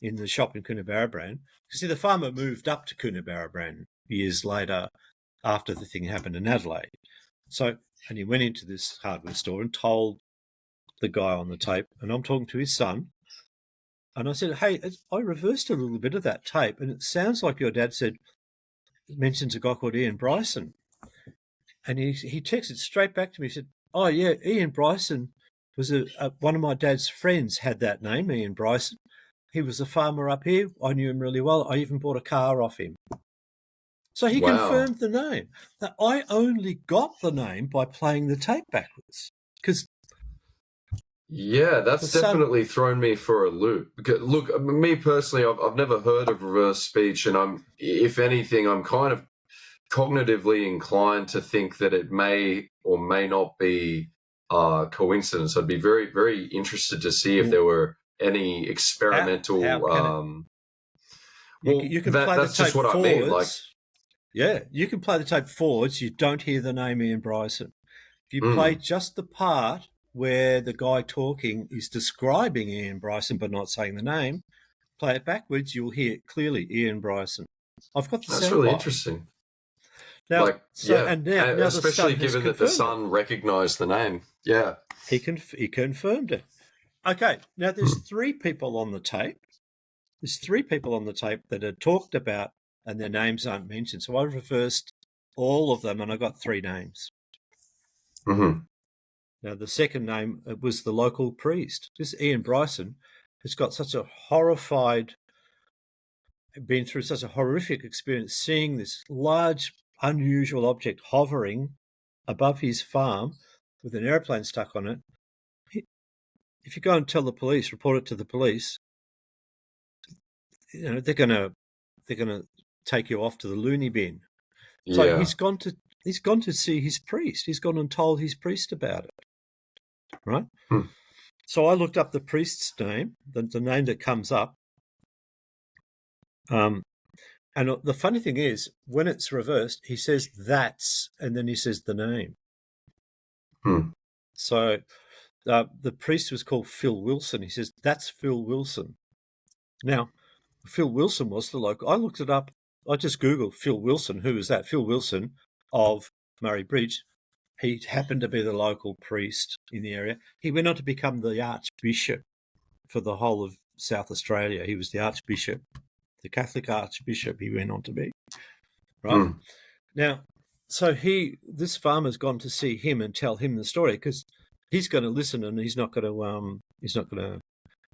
in the shop in Coonabarabran. You see, the farmer moved up to Coonabarabran years later after the thing happened in Adelaide. So, and he went into this hardware store and told the guy on the tape, and I'm talking to his son, and I said, hey, I reversed a little bit of that tape, and it sounds like your dad mentions a guy called Ian Bryson. And he texted straight back to me. He said, oh, yeah, Ian Bryson was one of my dad's friends had that name, Ian Bryson. He was a farmer up here. I knew him really well. I even bought a car off him. So he confirmed the name. Now, I only got the name by playing the tape backwards. That's definitely thrown me for a loop. Because, look, me personally, I've never heard of reverse speech, and if anything, I'm kind of cognitively inclined to think that it may or may not be coincidence. I'd be very, very interested to see if there were any experimental. You can play that's the tape just what forwards. I mean. Like, yeah, you can play the tape forwards. You don't hear the name Ian Bryson. If you play just the part where the guy talking is describing Ian Bryson but not saying the name, play it backwards, you'll hear clearly Ian Bryson. I've got the sound. That's really interesting. Now, and now especially given that the son recognised the name. Yeah, he confirmed it. Okay, now there's three people on the tape. There's three people on the tape that are talked about and their names aren't mentioned. So I reversed all of them and I got three names. Now, the second name was the local priest. This Ian Bryson has got been through such a horrific experience seeing this large, unusual object hovering above his farm with an airplane stuck on it. If you go and tell the police, report it to the police, you know, they're gonna take you off to the loony bin. So he's gone to see his priest. He's gone and told his priest about it. Right? So I looked up the priest's name, the name that comes up. And the funny thing is, when it's reversed, he says that's, and then he says the name. So the priest was called Phil Wilson. He says, that's Phil Wilson. Now, Phil Wilson was the local. I looked it up. I just Googled Phil Wilson. Who is that? Phil Wilson of Murray Bridge. He happened to be the local priest in the area. He went on to become the Archbishop for the whole of South Australia. He was the Archbishop, the Catholic Archbishop he went on to be. Right? Now, so this farmer's gone to see him and tell him the story because he's going to listen and he's not going to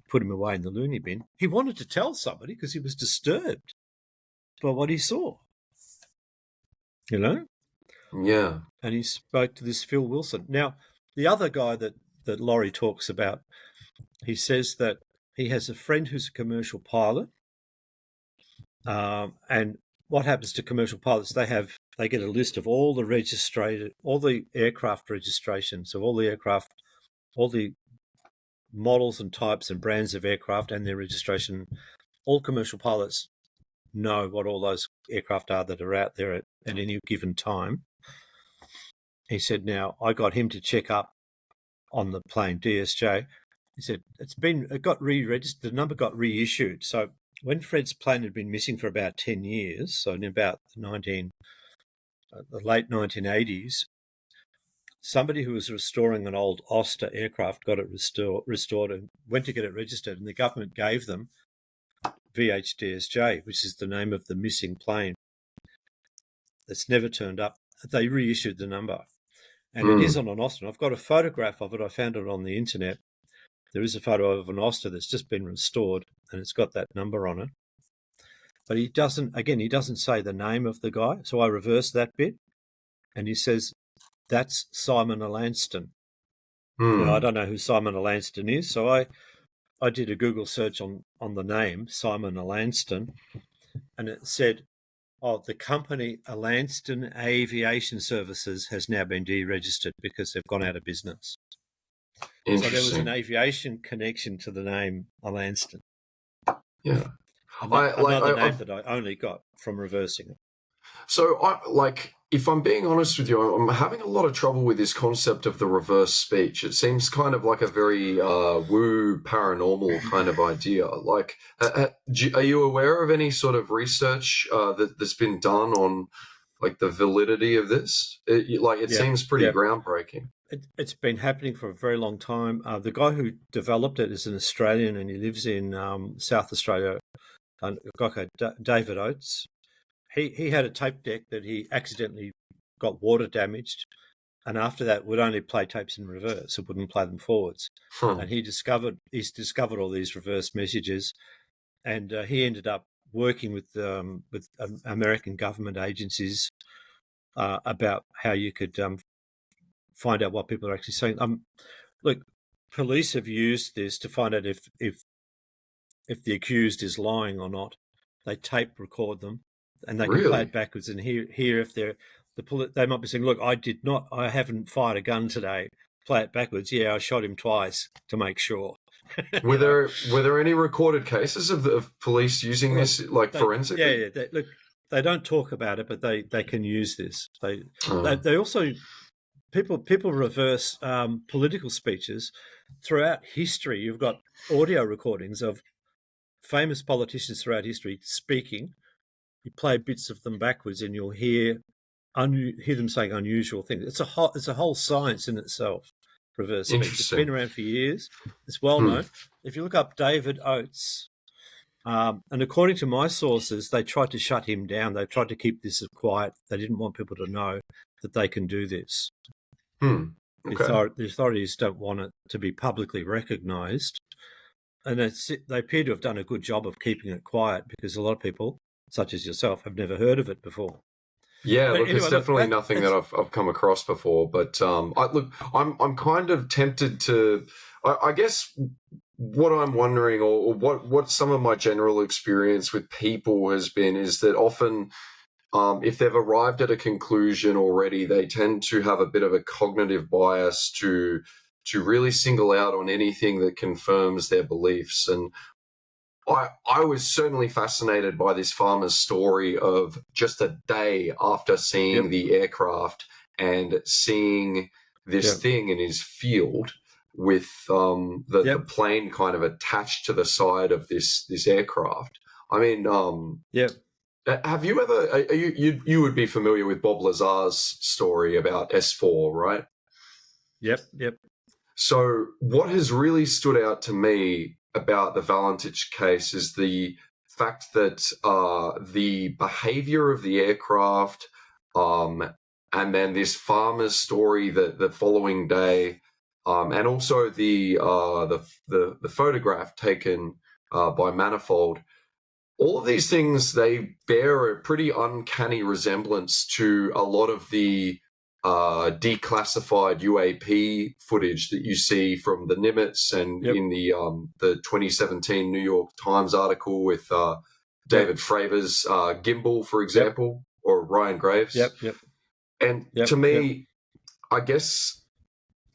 put him away in the loony bin. He wanted to tell somebody because he was disturbed by what he saw. You know? Yeah. And he spoke to this Phil Wilson. Now, the other guy that Laurie talks about he says that he has a friend who's a commercial pilot, and what happens to commercial pilots? They get a list of all the aircraft registrations of all the aircraft, all the models and types and brands of aircraft and their registration. All commercial pilots know what all those aircraft are that are out there at any given time. He said, now, I got him to check up on the plane, DSJ. He said, it got re-registered, the number got reissued. So when Fred's plane had been missing for about 10 years, so in about the late 1980s, somebody who was restoring an old Oster aircraft got it restored and went to get it registered, and the government gave them VHDSJ, which is the name of the missing plane that's never turned up. They reissued the number, and it is on an Oster. I've got a photograph of it. I found it on the internet. There is a photo of an Oster that's just been restored, and it's got that number on it. But he doesn't say the name of the guy, so I reversed that bit, and he says, that's Simon Alanston. Now, I don't know who Simon Alanston is, so I did a Google search on the name, Simon Alanston, and it said, the company Alanston Aviation Services has now been deregistered because they've gone out of business. So there was an aviation connection to the name Alanston. Yeah. Another name that I only got from reversing it. So, if I'm being honest with you, I'm having a lot of trouble with this concept of the reverse speech. It seems kind of like a very woo paranormal kind of idea. Are you aware of any sort of research that's been done on the validity of this? It seems pretty groundbreaking. It's been happening for a very long time. The guy who developed it is an Australian, and he lives in South Australia, a guy called David Oates. He had a tape deck that he accidentally got water damaged, and after that would only play tapes in reverse. It wouldn't play them forwards. And he's discovered all these reverse messages, and he ended up working with American government agencies about how you could find out what people are actually saying. Look, police have used this to find out if the accused is lying or not. They tape record them, and they can play it backwards and hear if they might be saying, look, I haven't fired a gun today. Play it backwards. Yeah, I shot him twice to make sure. Were there any recorded cases of police using this forensically? Yeah. Look, they don't talk about it, but they can use this. They also people reverse political speeches throughout history. You've got audio recordings of famous politicians throughout history speaking. You play bits of them backwards, and you'll hear them saying unusual things. It's a whole science in itself. Reverse speech. It's been around for years. It's well known. If you look up David Oates, and according to my sources, they tried to shut him down. They tried to keep this quiet. They didn't want people to know that they can do this. Okay. The authorities don't want it to be publicly recognised, and they appear to have done a good job of keeping it quiet because a lot of people, such as yourself, have never heard of it before. Yeah, it's definitely nothing that I've come across before. But I'm kind of tempted to. I guess what I'm wondering, or what some of my general experience with people has been, is that often, if they've arrived at a conclusion already, they tend to have a bit of a cognitive bias to really single out on anything that confirms their beliefs. And I was certainly fascinated by this farmer's story of just a day after seeing the aircraft and seeing this thing in his field with the plane kind of attached to the side of this aircraft. I mean, have you ever? You would be familiar with Bob Lazar's story about S4, right? Yep. So what has really stood out to me about the Valentich case is the fact that the behavior of the aircraft, and then this farmer's story the following day, and also the photograph taken by Manifold. All of these things, they bear a pretty uncanny resemblance to a lot of the declassified UAP footage that you see from the Nimitz and in the 2017 New York Times article with David Fravor's gimbal, for example, or Ryan Graves. And to me, I guess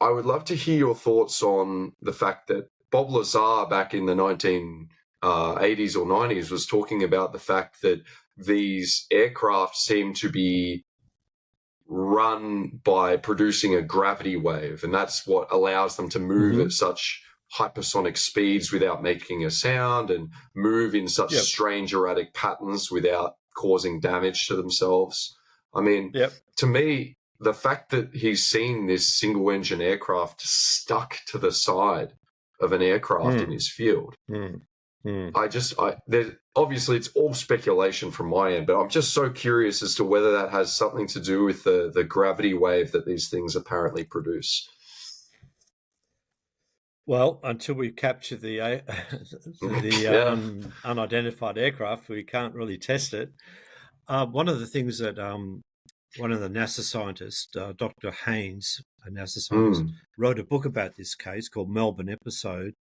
I would love to hear your thoughts on the fact that Bob Lazar back in the 1980s or 90s was talking about the fact that these aircraft seem to be run by producing a gravity wave, and that's what allows them to move at such hypersonic speeds without making a sound and move in such strange erratic patterns without causing damage to themselves. I mean, to me, the fact that he's seen this single engine aircraft stuck to the side of an aircraft in his field, obviously it's all speculation from my end, but I'm just so curious as to whether that has something to do with the gravity wave that these things apparently produce. Well, until we capture the unidentified aircraft, we can't really test it. One of the things that one of the NASA scientists, Dr. Haynes, a NASA scientist, wrote a book about this case called Melbourne Episode.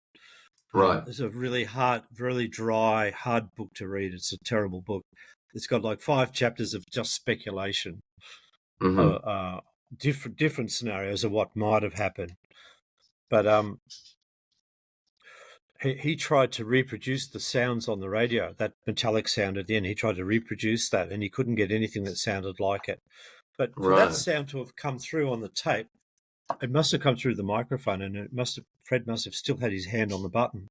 It's a really hard, really dry, hard book to read. It's a terrible book. It's got like 5 chapters of just speculation, different scenarios of what might have happened. But he tried to reproduce the sounds on the radio, that metallic sound at the end. He tried to reproduce that, and he couldn't get anything that sounded like it. But for that sound to have come through on the tape, it must have come through the microphone, and Fred must have still had his hand on the button.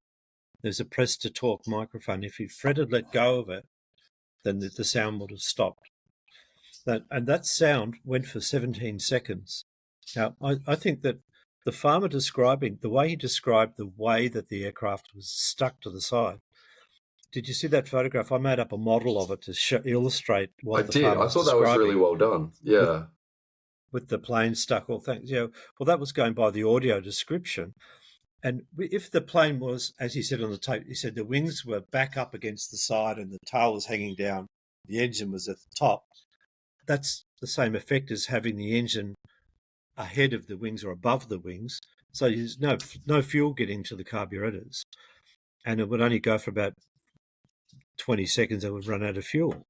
There's a press to talk microphone. If Fred had let go of it, then the sound would have stopped. And that sound went for 17 seconds. Now, I think that the farmer the way he described the way that the aircraft was stuck to the side. Did you see that photograph? I made up a model of it to illustrate what the farmer was describing. I thought that was really well done. Yeah. With the plane stuck, all things. Well, that was going by the audio description. And if the plane was, as he said on the tape, he said the wings were back up against the side and the tail was hanging down, the engine was at the top, that's the same effect as having the engine ahead of the wings or above the wings. So there's no fuel getting to the carburetors. And it would only go for about 20 seconds, it would run out of fuel.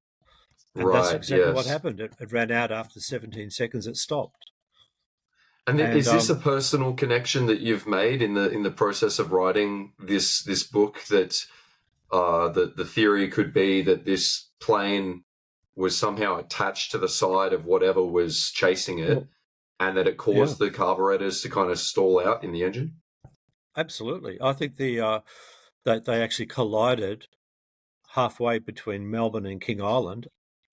And that's exactly what happened. It ran out after 17 seconds, it stopped. And is this a personal connection that you've made in the process of writing this book, that the theory could be that this plane was somehow attached to the side of whatever was chasing it, and that it caused the carburetors to kind of stall out in the engine? Absolutely. I think they actually collided halfway between Melbourne and King Island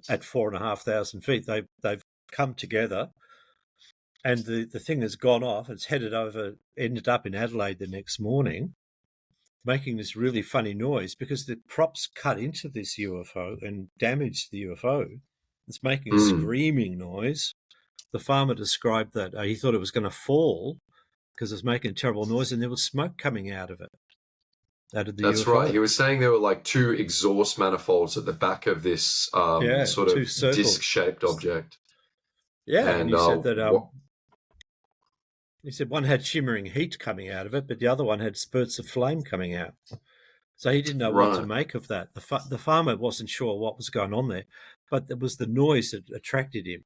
at 4,500 feet. They've come together, and the thing has gone off. It's ended up in Adelaide the next morning, making this really funny noise because the props cut into this UFO and damaged the UFO. It's making a screaming noise. The farmer described that he thought it was going to fall because it was making a terrible noise, and there was smoke coming out of it. That's UFO. Right. He was saying there were like 2 exhaust manifolds at the back of this sort of disc-shaped object. Yeah, and he said that he said one had shimmering heat coming out of it, but the other one had spurts of flame coming out. So he didn't know what to make of that. The farmer wasn't sure what was going on there, but it was the noise that attracted him,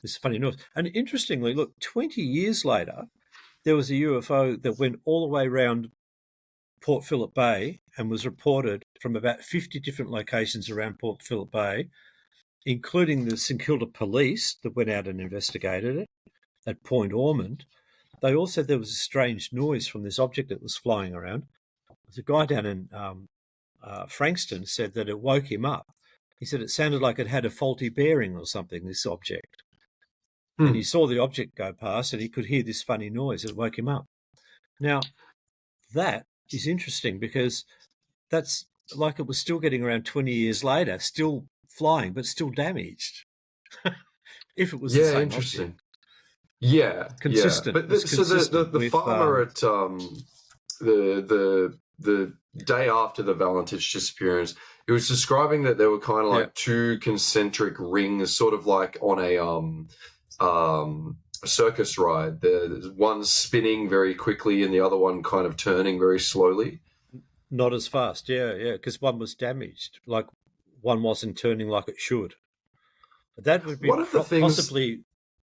this funny noise. And interestingly, look, 20 years later, there was a UFO that went all the way around Port Phillip Bay and was reported from about 50 different locations around Port Phillip Bay, including the St Kilda police that went out and investigated it at Point Ormond. They all said there was a strange noise from this object that was flying around. The guy down in Frankston said that it woke him up. He said it sounded like it had a faulty bearing or something, this object. And he saw the object go past and he could hear this funny noise. It woke him up. Now, that is interesting because that's like it was still getting around 20 years later, still flying, but still damaged. If it was the same interesting object. Yeah, consistent. Yeah. But so the farmer at the day after the Valentich disappearance, he was describing that there were kind of like 2 concentric rings, sort of like on a circus ride. The one's spinning very quickly and the other one kind of turning very slowly. Not as fast, yeah, because one was damaged, like one wasn't turning like it should. That would be One of the things, possibly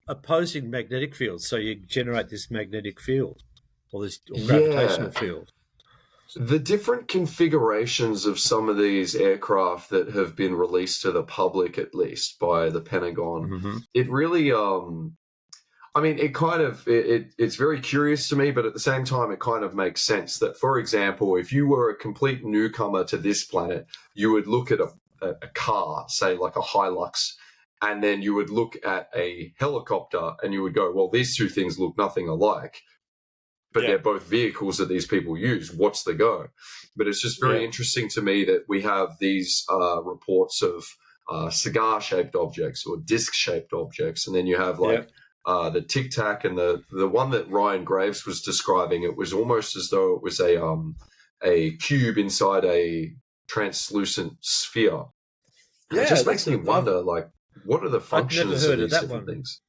opposing magnetic fields, so you generate this magnetic field or gravitational field. The different configurations of some of these aircraft that have been released to the public, at least by the Pentagon, it really, I mean, it's very curious to me, but at the same time, it kind of makes sense that, for example, if you were a complete newcomer to this planet, you would look at a car, say like a Hilux, and then you would look at a helicopter and you would go, well, these two things look nothing alike, but they're both vehicles that these people use. What's the go? But it's just very interesting to me that we have these reports of cigar-shaped objects or disc-shaped objects, and then you have like the Tic Tac, and the one that Ryan Graves was describing. It was almost as though it was a cube inside a translucent sphere. It just makes me wonder, like, what are the functions of these different things?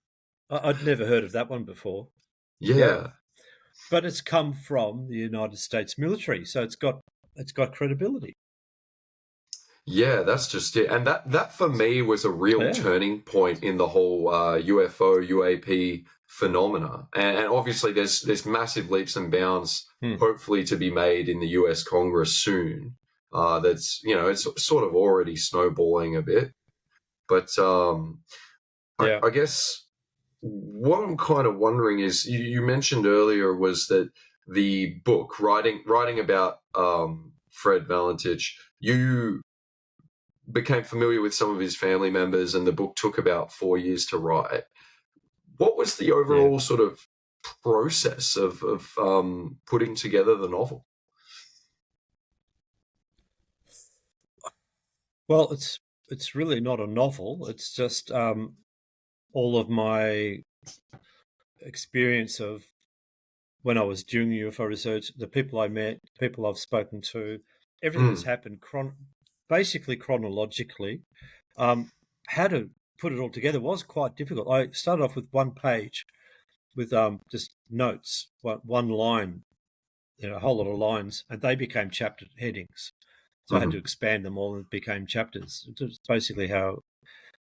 I'd never heard of that one before. Yeah. But it's come from the United States military, so it's got credibility. Yeah, that's just it. And that for me was a real turning point in the whole UFO, UAP phenomena. And obviously there's massive leaps and bounds hopefully to be made in the US Congress soon. That's, it's sort of already snowballing a bit. But I guess what I'm kind of wondering is, you mentioned earlier was that the book, writing about Fred Valentich, you became familiar with some of his family members, and the book took about 4 years to write. What was the overall sort of process of putting together the novel? Well, it's really not a novel. It's just all of my experience of when I was doing UFO research, the people I met, people I've spoken to, everything that's happened basically chronologically. How to put it all together was quite difficult. I started off with one page with just notes, one line, a whole lot of lines, and they became chapter headings. So I had to expand them all and it became chapters. It's basically how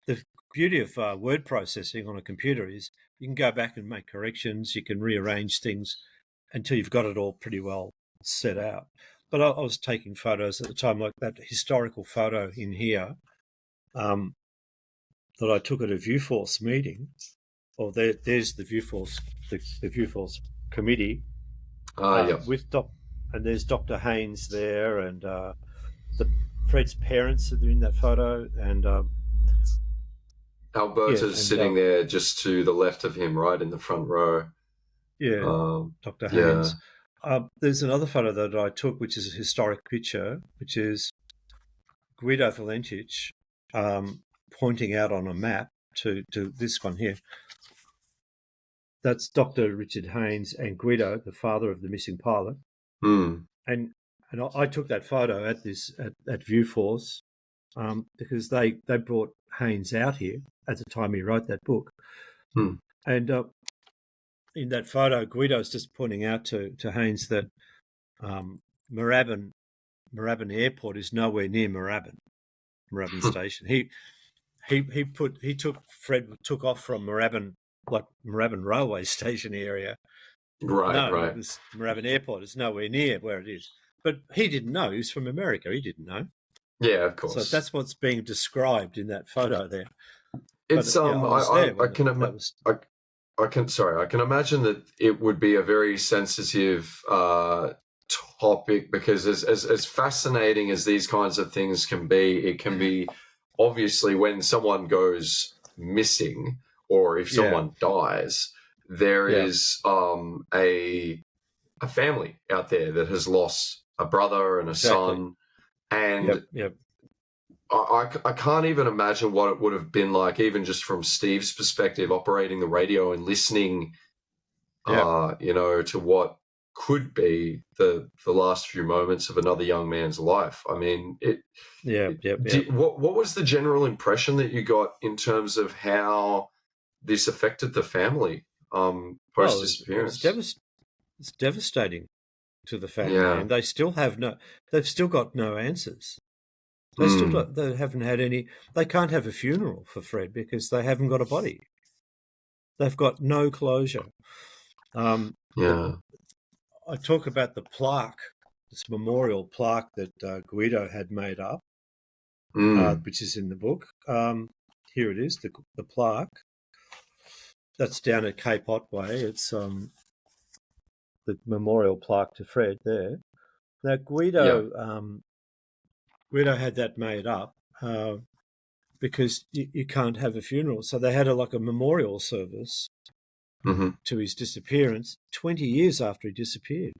the beauty of word processing on a computer is you can go back and make corrections, you can rearrange things until you've got it all pretty well set out. But I was taking photos at the time, like that historical photo in here that I took at a ViewForce meeting. Or there's the ViewForce, the ViewForce committee. With and there's Dr. Haynes there, and Fred's parents are in that photo, and Alberta's sitting there just to the left of him, right in the front row. Dr. Haynes. There's another photo that I took, which is a historic picture, which is Guido Valentich pointing out on a map to this one here. That's Dr. Richard Haynes and Guido, the father of the missing pilot. And I took that photo at ViewForce because they brought Haynes out here at the time he wrote that book. And in that photo, Guido's just pointing out to Haynes that Moorabbin Airport is nowhere near Moorabbin Station. Fred took off from Moorabbin, like Moorabbin Railway Station area. Right. It was Moorabbin Airport. It's nowhere near where it is. But he didn't know. He was from America. He didn't know. Yeah, of course. So that's what's being described in that photo there. It's I can imagine that it would be a very sensitive topic, because as fascinating as these kinds of things can be, it can be obviously when someone goes missing or if someone dies, there is a family out there that has lost a brother and a son, and I can't even imagine what it would have been like, even just from Steve's perspective, operating the radio and listening, to what could be the last few moments of another young man's life. I mean, what was the general impression that you got in terms of how this affected the family post Well, disappearance. it's devastating to the family, Yeah. and they've still got no answers. Mm. They haven't had any. They can't have a funeral for Fred because they haven't got a body. They've got no closure. Yeah. I talk about the plaque, this memorial plaque that Guido had made up, Mm. which is in the book. Here it is, the plaque. That's down at Cape Otway. It's the memorial plaque to Fred there. Now Yeah. Guido had that made up because you can't have a funeral, so they had like a memorial service Mm-hmm. to his disappearance 20 years after he disappeared.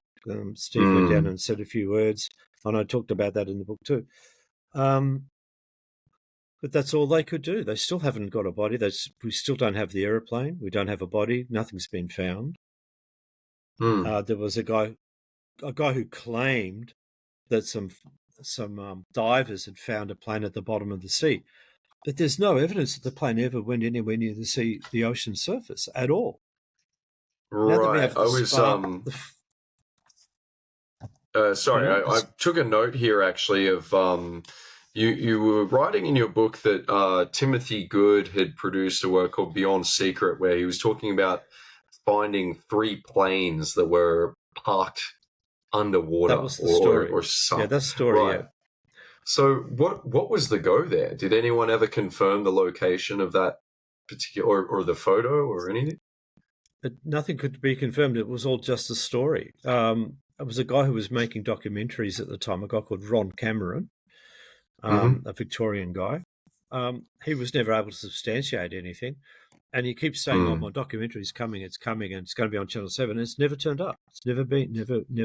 Steve went down Mm. and said a few words, and I talked about that in the book too. But that's all they could do. They still haven't got a body. We still don't have the aeroplane. We don't have a body. Nothing's been found. Mm. There was a guy who claimed that some divers had found a plane at the bottom of the sea, but there's no evidence that the plane ever went anywhere near the ocean surface at all. Now that we Right. have I the was spark, sorry, I took a note here actually of you were writing in your book that Timothy Good had produced a work called Beyond Secret, where he was talking about finding 3 planes that were parked underwater that was the story. or sunk. Yeah, that's the story. Right. Yeah. So what was the go there? Did anyone ever confirm the location of that particular or the photo or anything? But nothing could be confirmed. It was all just a story. It was a guy who was making documentaries at the time, a guy called Ron Cameron, Mm-hmm. a Victorian guy. He was never able to substantiate anything. And he keeps saying, "Oh, my documentary's coming, it's coming, and it's going to be on Channel 7." And it's never turned up. It's never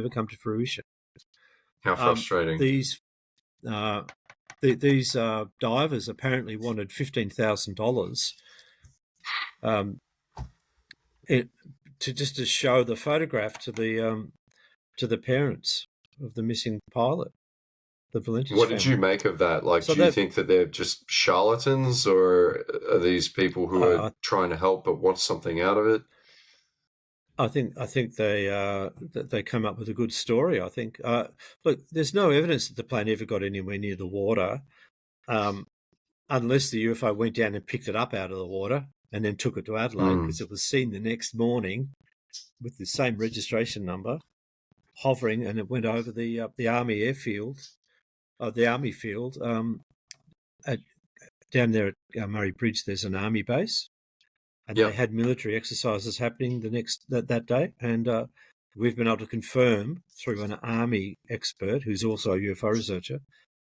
come to fruition. How frustrating. These divers apparently wanted $15,000 to show the photograph to the parents of the missing pilot, the Valenti's What did family. you make of that? Like, So do you think that they're just charlatans, or are these people who are trying to help but want something out of it? I think they come up with a good story. I think look, there's no evidence that the plane ever got anywhere near the water, unless the UFO went down and picked it up out of the water and then took it to Adelaide, because it was seen the next morning with the same registration number hovering, and it went over the army airfield, the army field. Down there at Murray Bridge, there's an army base, and they had military exercises happening that day. And we've been able to confirm through an army expert who's also a UFO researcher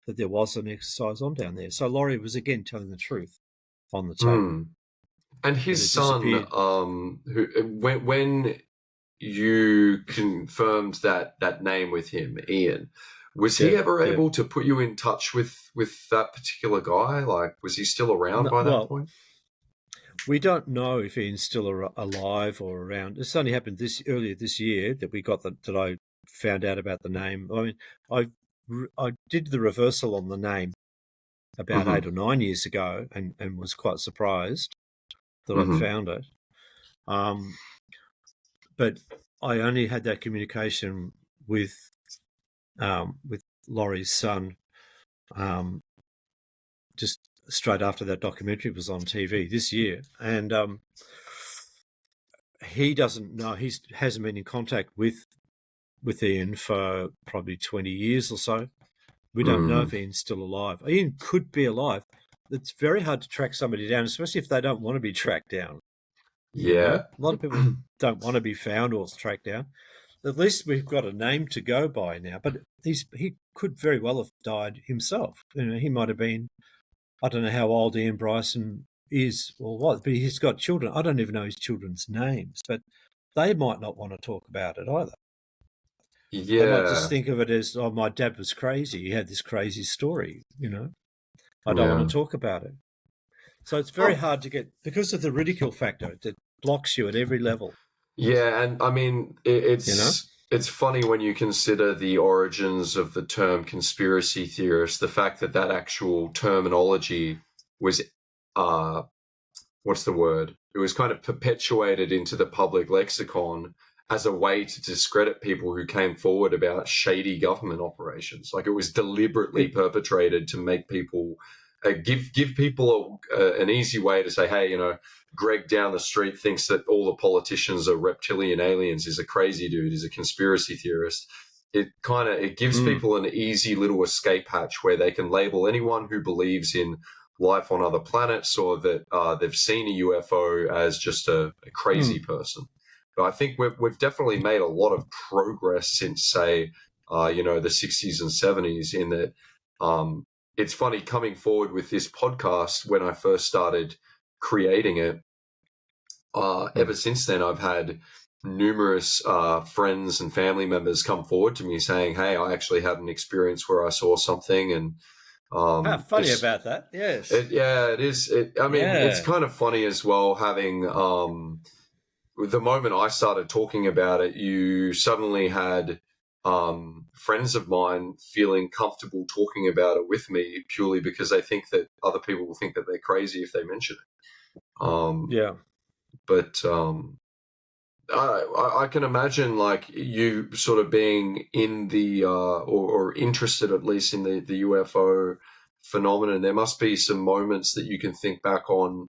that there was an exercise on down there. So Laurie was again telling the truth on the tape. And his son, when you confirmed that name with him, Ian, was he ever able to put you in touch with that particular guy? Like, was he still around by that point? We don't know if Ian's still alive or around. This only happened earlier this year that we got that I found out about the name. I mean, I did the reversal on the name about 8 or 9 years ago, and was quite surprised that I'd found it. But I only had that communication with Laurie's son just straight after that documentary was on TV this year, and he doesn't know. He hasn't been in contact with Ian for probably 20 years or so. We don't know if Ian's still alive. Ian could be alive. It's very hard to track somebody down, especially if they don't want to be tracked down. You know? A lot of people don't want to be found or tracked down. At least we've got a name to go by now. But he could very well have died himself. You know, he might have been. I don't know how old Ian Bryson is or what, but he's got children. I don't even know his children's names, but they might not want to talk about it either. Yeah. They might just think of it as, oh, my dad was crazy. He had this crazy story, you know. I don't want to talk about it. So it's very hard to get, because of the ridicule factor that blocks you at every level. Yeah, and I mean, it's funny when you consider the origins of the term conspiracy theorist, the fact that actual terminology was what's the word? It was kind of perpetuated into the public lexicon as a way to discredit people who came forward about shady government operations. Like, it was deliberately perpetrated to make people give people an easy way to say, hey, Greg down the street thinks that all the politicians are reptilian aliens. He's a crazy dude. He's a conspiracy theorist. It gives people an easy little escape hatch where they can label anyone who believes in life on other planets or that they've seen a UFO as just a crazy person. But I think we've definitely made a lot of progress since, say, the 60s and 70s, in that it's funny coming forward with this podcast. When I first started creating it, ever since then, I've had numerous friends and family members come forward to me saying, hey, I actually had an experience where I saw something. And how funny about that. Yes. It is. It's kind of funny as well, having the moment I started talking about it, you suddenly had friends of mine feeling comfortable talking about it with me purely because they think that other people will think that they're crazy if they mention it. But I can imagine, like, you sort of being in the or interested at least in the UFO phenomenon. There must be some moments that you can think back on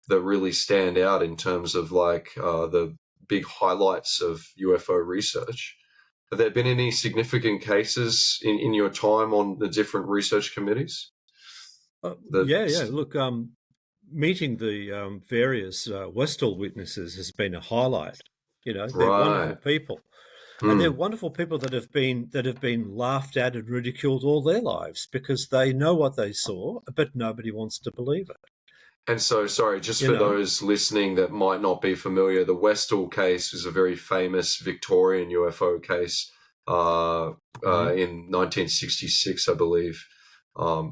that really stand out in terms of, like, the big highlights of UFO research. Have there been any significant cases in your time on the different research committees? Look, meeting the various Westall witnesses has been a highlight. They're wonderful people. And they're wonderful people that have been laughed at and ridiculed all their lives because they know what they saw, but nobody wants to believe it. And so, sorry, just for those listening that might not be familiar, the Westall case is a very famous Victorian UFO case in 1966, I believe.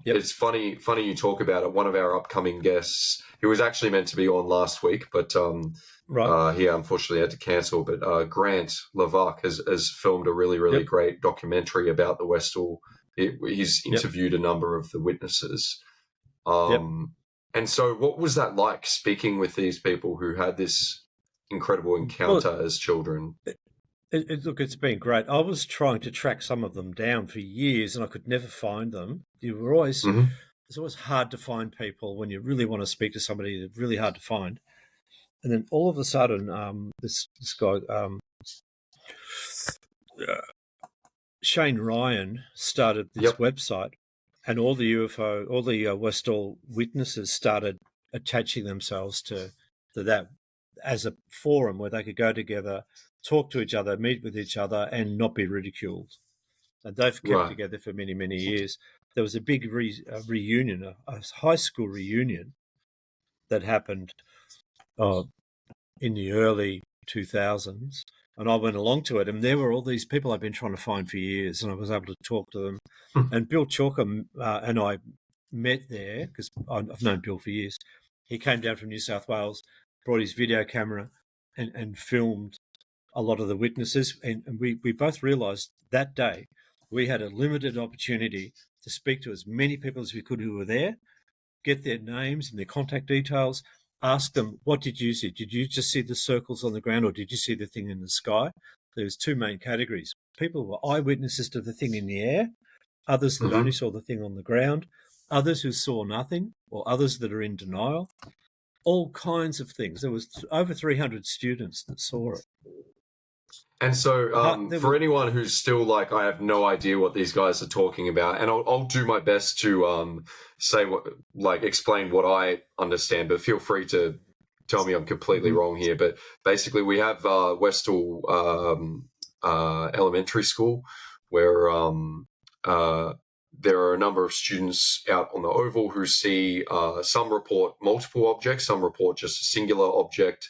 It's funny you talk about it. One of our upcoming guests, he was actually meant to be on last week, but he unfortunately had to cancel. But Grant Levac has filmed a really great documentary about the Westall. He's interviewed a number of the witnesses. And so what was that like, speaking with these people who had this incredible encounter as children? Look, it's been great. I was trying to track some of them down for years and I could never find them. It's always hard to find people when you really want to speak to somebody. It's really hard to find. And then all of a sudden, this guy, Shane Ryan, started this website. And all the Westall witnesses started attaching themselves to that as a forum where they could go together, talk to each other, meet with each other, and not be ridiculed. And they've kept together for many, many years. There was a big reunion, a high school reunion that happened in the early 2000s. And I went along to it, and there were all these people I've been trying to find for years, and I was able to talk to them. And Bill Chalker and I met there because I've known Bill for years. He came down from New South Wales, brought his video camera and filmed a lot of the witnesses. And we both realised that day we had a limited opportunity to speak to as many people as we could who were there, get their names and their contact details, ask them, what did you see? Did you just see the circles on the ground or did you see the thing in the sky? There was two main categories. People were eyewitnesses to the thing in the air, others that only saw the thing on the ground, others who saw nothing, or others that are in denial, all kinds of things. There was over 300 students that saw it. And so for anyone who's still like, I have no idea what these guys are talking about, and I'll do my best to explain what I understand, but feel free to tell me I'm completely wrong here. But basically we have Westall Elementary School where there are a number of students out on the oval who see some report multiple objects, some report just a singular object.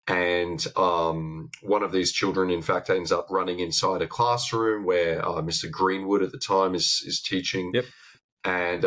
And one of these children, in fact, ends up running inside a classroom where Mr. Greenwood at the time is teaching. And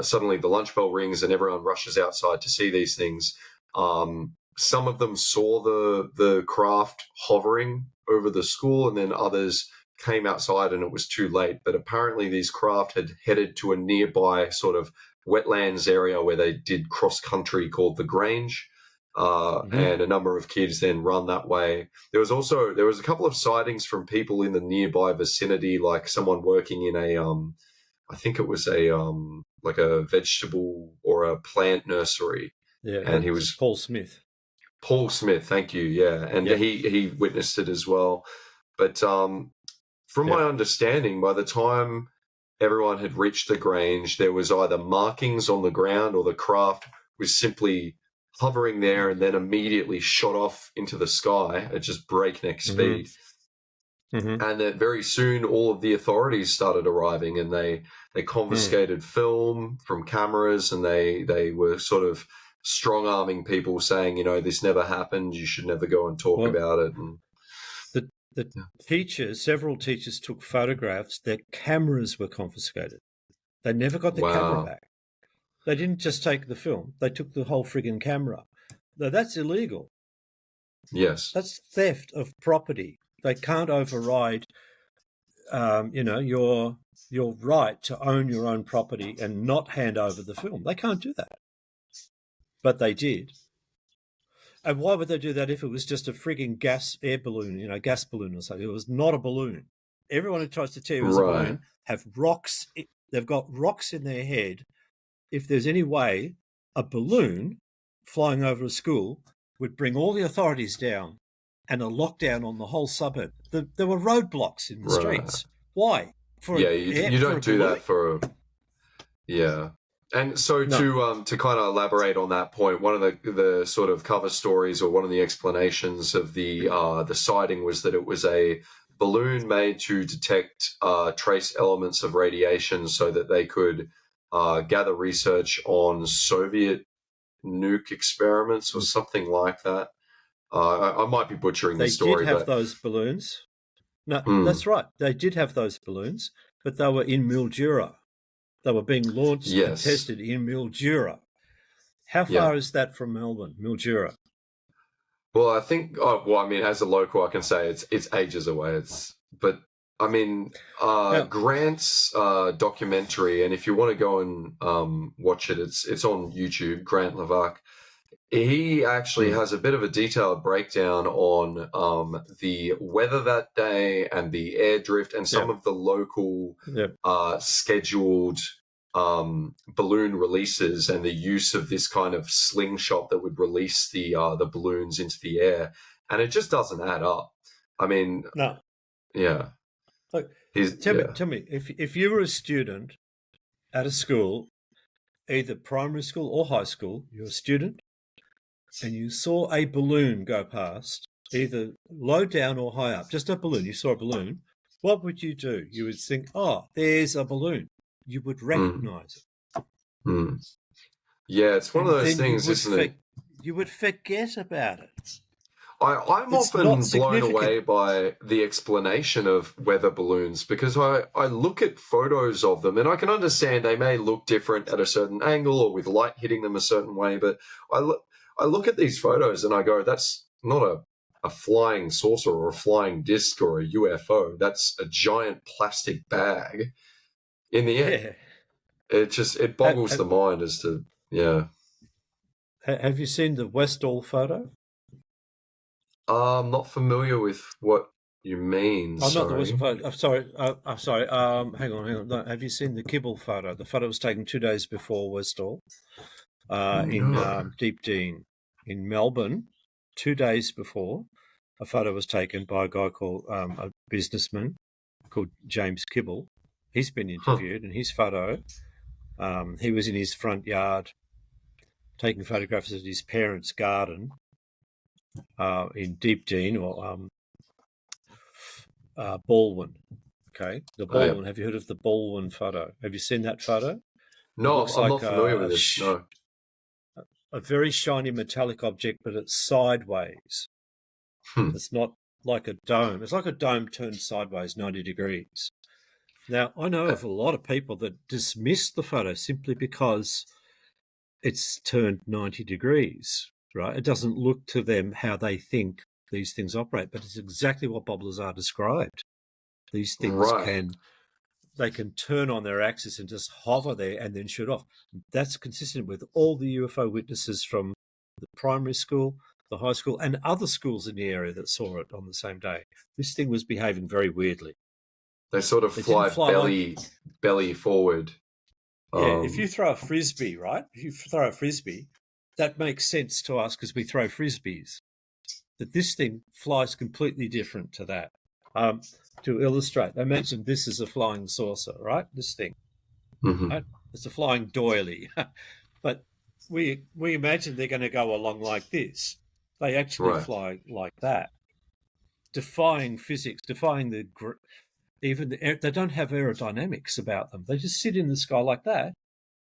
suddenly the lunch bell rings and everyone rushes outside to see these things. Some of them saw the craft hovering over the school, and then others came outside and it was too late. But apparently these craft had headed to a nearby sort of wetlands area where they did cross-country called the Grange. and a number of kids then run that way. There was a couple of sightings from people in the nearby vicinity, like someone working in a I think it was a like a vegetable or a plant nursery, Yeah, and he that's was Paul Smith. Paul Smith. Thank you. Yeah, and Yep. he witnessed it as well. But from Yep. my understanding, by the time everyone had reached the Grange, there was either markings on the ground or the craft was simply hovering there and then immediately shot off into the sky at just breakneck speed. And that very soon all of the authorities started arriving, and they confiscated film from cameras, and they were sort of strong-arming people saying, this never happened, you should never go and talk about it. And the teachers, several teachers took photographs. Their cameras were confiscated. They never got the camera back. They didn't just take the film. They took the whole friggin' camera. Now, that's illegal. Yes. That's theft of property. They can't override, your right to own your own property and not hand over the film. They can't do that. But they did. And why would they do that if it was just a frigging gas balloon or something? It was not a balloon. Everyone who tries to tell you it's a balloon have rocks. They've got rocks in their head. If there's any way a balloon flying over a school would bring all the authorities down and a lockdown on the whole suburb. There were roadblocks in the streets. Why? You don't do that for And so to kind of elaborate on that point, one of the sort of cover stories, or one of the explanations of the sighting, was that it was a balloon made to detect trace elements of radiation so that they could gather research on Soviet nuke experiments or something like that. I might be butchering the story. They did have those balloons. No, that's right. They did have those balloons, but they were in Mildura. They were being launched and tested in Mildura. How far is that from Melbourne, Mildura? Well, I think, as a local, I can say it's ages away. Grant's documentary, and if you want to go and watch it, it's on YouTube, Grant Levac. He actually has a bit of a detailed breakdown on the weather that day and the air drift and some of the local scheduled balloon releases and the use of this kind of slingshot that would release the balloons into the air, and it just doesn't add up. I mean, no, yeah. Look, tell me, if you were a student at a school, either primary school or high school, you're a student, and you saw a balloon go past, either low down or high up, just a balloon, you saw a balloon, what would you do? You would think, there's a balloon. You would recognise it. Yeah, it's one of those things, isn't it? You would forget about it. I'm often blown away by the explanation of weather balloons, because I look at photos of them, and I can understand they may look different at a certain angle or with light hitting them a certain way, but I look at these photos and I go, that's not a flying saucer or a flying disc or a UFO. That's a giant plastic bag in the air. Yeah. It boggles the mind as to, Have you seen the Westall photo? I'm not familiar with what you mean. Not the Westall photo. I'm sorry. Hang on. No, have you seen the Kibble photo? The photo was taken 2 days before Westall in Deep Dean in Melbourne. 2 days before, a photo was taken by a guy called a businessman called James Kibble. He's been interviewed, and his photo, he was in his front yard taking photographs of his parents' garden in Deep Dean or Baldwin. Okay, the Baldwin. Have you heard of the Baldwin photo? Have you seen that photo? No, I'm not familiar with it. No. A very shiny metallic object, but it's sideways. It's not like a dome. It's like a dome turned sideways 90 degrees. Now, I know of a lot of people that dismiss the photo simply because it's turned 90 degrees, right? It doesn't look to them how they think these things operate, but it's exactly what Bob Lazar described. These things they can turn on their axis and just hover there and then shoot off. That's consistent with all the UFO witnesses from the primary school, the high school, and other schools in the area that saw it on the same day. This thing was behaving very weirdly. They sort of It didn't fly fly like... belly forward. Yeah, if you throw a frisbee, right? If you throw a frisbee, that makes sense to us because we throw frisbees. That this thing flies completely different to that. To illustrate, I mentioned this is a flying saucer, right? This thing, right? It's a flying doily, but we imagine they're going to go along like this. They actually fly like that, defying physics, defying they don't have aerodynamics about them. They just sit in the sky like that,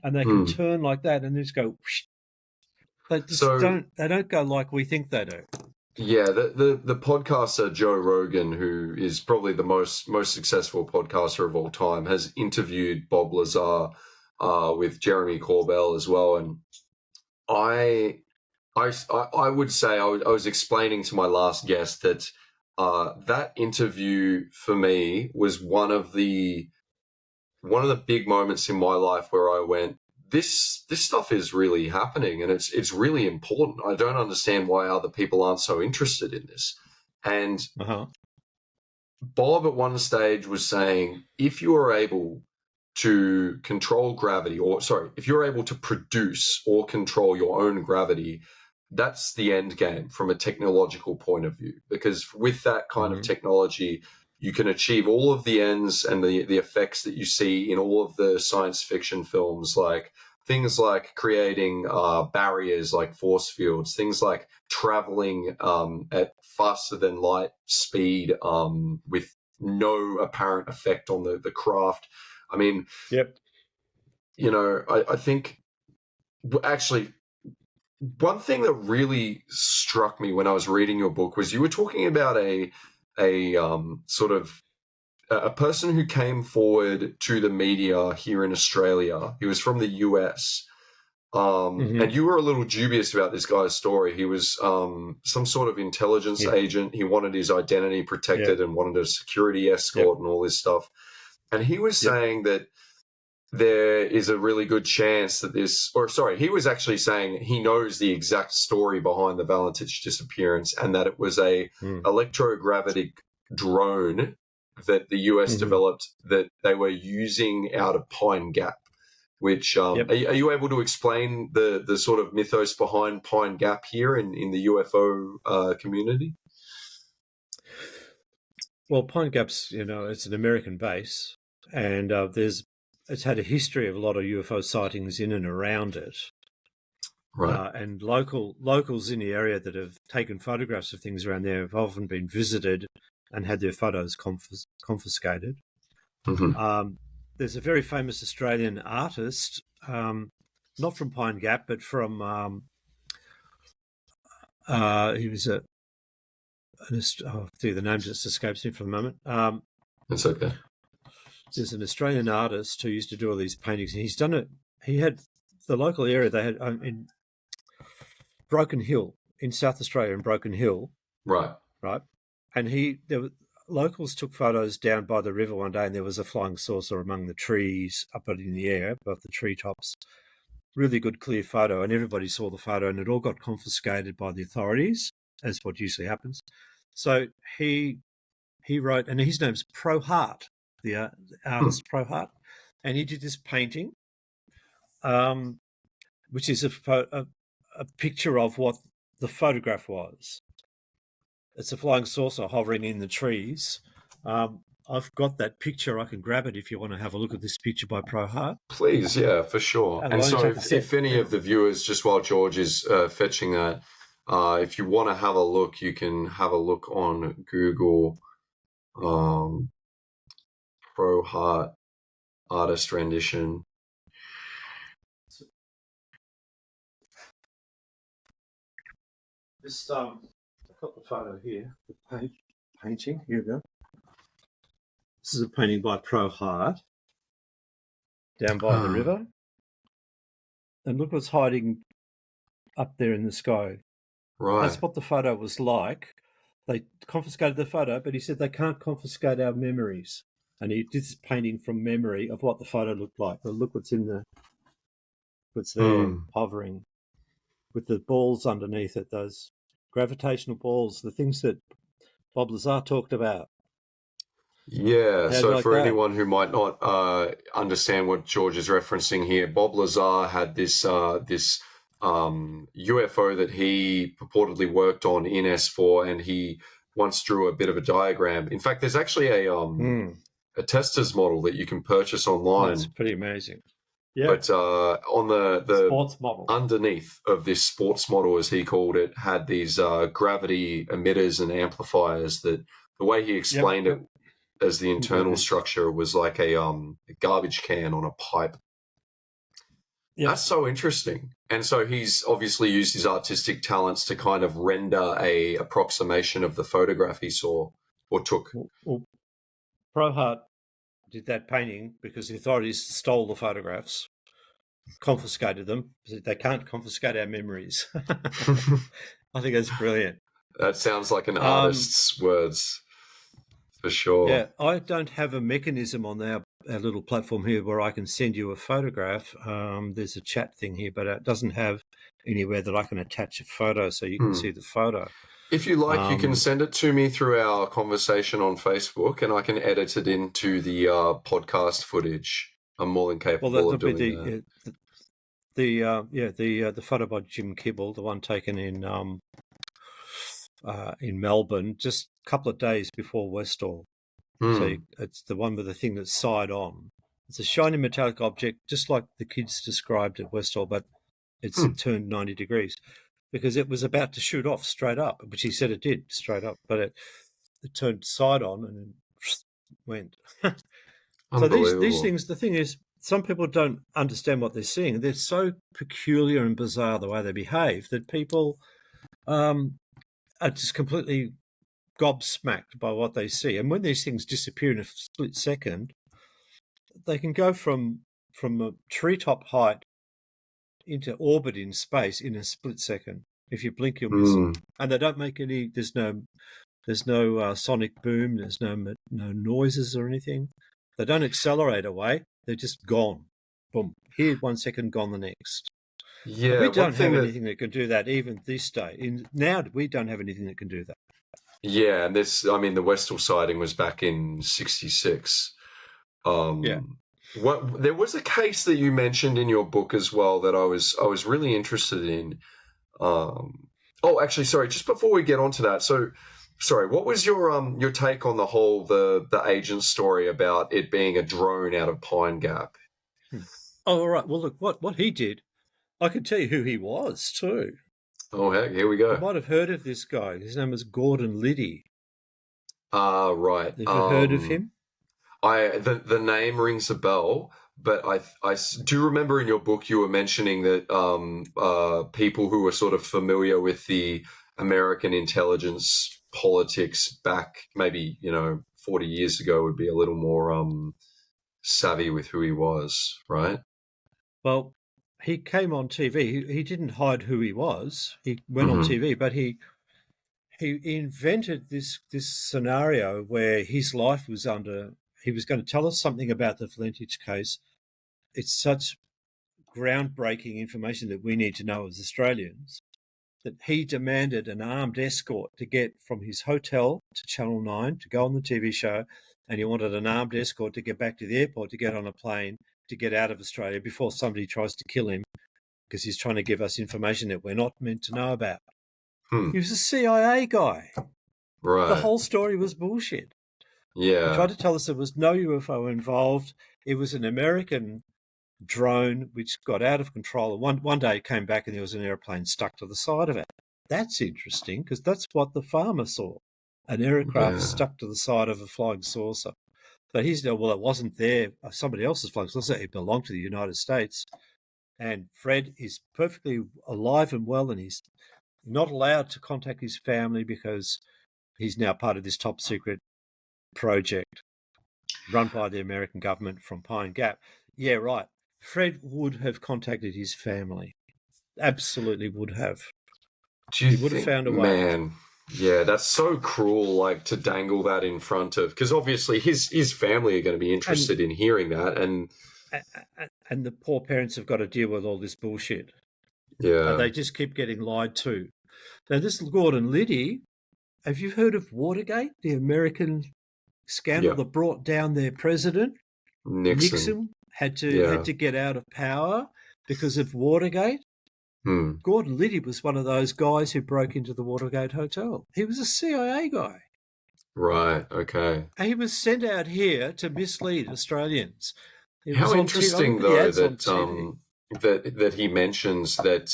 and they can turn like that, and just go. Whoosh. They just don't. They don't go like we think they do. Yeah, the podcaster Joe Rogan, who is probably the most successful podcaster of all time, has interviewed Bob Lazar with Jeremy Corbell as well, and I would say I was explaining to my last guest that that interview for me was one of the big moments in my life where I went, this stuff is really happening and it's really important. I don't understand why other people aren't so interested in this. And Bob at one stage was saying, if you are able to control gravity, if you're able to produce or control your own gravity, that's the end game from a technological point of view. Because with that kind of technology, you can achieve all of the ends and the effects that you see in all of the science fiction films, like things like creating barriers like force fields, things like traveling at faster than light speed with no apparent effect on the craft. I mean, I think actually one thing that really struck me when I was reading your book was you were talking about a sort of a person who came forward to the media here in Australia. He was from the US. And you were a little dubious about this guy's story. He was some sort of intelligence agent. He wanted his identity protected and wanted a security escort and all this stuff. And he was saying that there is a really good chance that he was actually saying he knows the exact story behind the Valentich disappearance and that it was a electrogravitic drone that the US developed that they were using out of Pine Gap. Which are you able to explain the sort of mythos behind Pine Gap here in the UFO community? Well, Pine Gap's it's an American base, and it's had a history of a lot of UFO sightings in and around it. Right. And locals in the area that have taken photographs of things around there have often been visited and had their photos confiscated. There's a very famous Australian artist, not from Pine Gap, but from he was the name just escapes me for the moment. That's okay. There's an Australian artist who used to do all these paintings, and he's done it. He had the local area they had in Broken Hill in South Australia, in Broken Hill, right, and locals took photos down by the river one day, and there was a flying saucer among the trees up in the air above the treetops. Really good, clear photo, and everybody saw the photo, and it all got confiscated by the authorities, as what usually happens. So he wrote, and his name's Pro Hart, the artist Pro Hart, and he did this painting, which is a picture of what the photograph was. It's a flying saucer hovering in the trees. I've got that picture. I can grab it if you want to have a look at this picture by Pro Hart. Please, yeah, for sure. And so if any of the viewers, just while George is fetching that, if you want to have a look, you can have a look on Google, Pro Hart artist rendition. This I've got the photo here, the painting. Here we go. This is a painting by Pro Hart down by the river. And look what's hiding up there in the sky. Right. That's what the photo was like. They confiscated the photo, but he said they can't confiscate our memories. And he did this painting from memory of what the photo looked like. But look what's in what's there, hovering. with the balls underneath it, those gravitational balls, the things that Bob Lazar talked about. Yeah, How do you so like for that? anyone who might not understand what George is referencing here, Bob Lazar had this UFO that he purportedly worked on in S4, and he once drew a bit of a diagram. In fact, there's actually a tester's model that you can purchase That's online, pretty amazing. Yeah, but on the sports model. underneath of this sports model, as he called it, had these gravity emitters and amplifiers that the way he explained it as the internal structure was like a garbage can on a pipe. Yep. That's so interesting. And so he's obviously used his artistic talents to kind of render a approximation of the photograph he saw or took. Well, Prohart did that painting because the authorities stole the photographs, confiscated them. They can't confiscate our memories. I think that's brilliant. That sounds like an artist's words. For sure. Yeah, I don't have a mechanism on our little platform here where I can send you a photograph. There's a chat thing here, but it doesn't have anywhere that I can attach a photo so you can see the photo. If you like, you can send it to me through our conversation on Facebook, and I can edit it into the podcast footage. I'm more than capable of doing that. The photo by Jim Kibble, the one taken in Melbourne, just a couple of days before Westall. So it's the one with the thing that's side on. It's a shiny metallic object, just like the kids described at Westall, but it's turned 90 degrees because it was about to shoot off straight up, which he said it did straight up, but it turned side on and then went. So these things, the thing is, some people don't understand what they're seeing. They're so peculiar and bizarre the way they behave that people are just completely gobsmacked by what they see. And when these things disappear in a split second, they can go from a treetop height into orbit in space in a split second. If you blink, you'll miss them. And they don't make any. There's no sonic boom. There's no noises or anything. They don't accelerate away. They're just gone. Boom. Here 1 second, gone the next. Yeah, and we don't have anything that can do that even this day. Now we don't have anything that can do that. Yeah, and the Westall sighting was back in '66. Yeah. There was a case that you mentioned in your book as well that I was really interested in. Actually, sorry, just before we get onto that, what was your take on the whole the agent story about it being a drone out of Pine Gap? Oh, all right. Well, look, what he did, I could tell you who he was too. Oh, heck, here we go. You might have heard of this guy. His name was Gordon Liddy. Right. Have you heard of him? The name rings a bell, but I do remember in your book you were mentioning that people who were sort of familiar with the American intelligence politics back maybe 40 years ago would be a little more savvy with who he was, right? Well, he came on TV. He didn't hide who he was. He went on TV, but he invented this scenario where his life was under. He was going to tell us something about the Valentich case. It's such groundbreaking information that we need to know as Australians that he demanded an armed escort to get from his hotel to Channel 9 to go on the TV show, and he wanted an armed escort to get back to the airport to get on a plane to get out of Australia before somebody tries to kill him because he's trying to give us information that we're not meant to know about. He was a CIA guy. Right. The whole story was bullshit. Yeah. He tried to tell us there was no UFO involved. It was an American drone which got out of control. One day it came back and there was an airplane stuck to the side of it. That's interesting because that's what the farmer saw, an aircraft stuck to the side of a flying saucer. But he said, well, it wasn't there. Somebody else's flying saucer. It belonged to the United States. And Fred is perfectly alive and well, and he's not allowed to contact his family because he's now part of this top secret project run by the American government from Pine Gap. Yeah, right. Fred would have contacted his family. Absolutely would have. He would have found a way. Man, yeah, that's so cruel, like to dangle that in front of, because obviously his family are going to be interested in hearing that, and the poor parents have got to deal with all this bullshit. Yeah. They just keep getting lied to. Now, this Gordon Liddy, have you heard of Watergate, the American scandal that brought down their president? Nixon had to get out of power because of Watergate. Gordon Liddy was one of those guys who broke into the Watergate Hotel. He was a CIA guy. Right. Okay. And he was sent out here to mislead Australians. How interesting, though, that he mentions that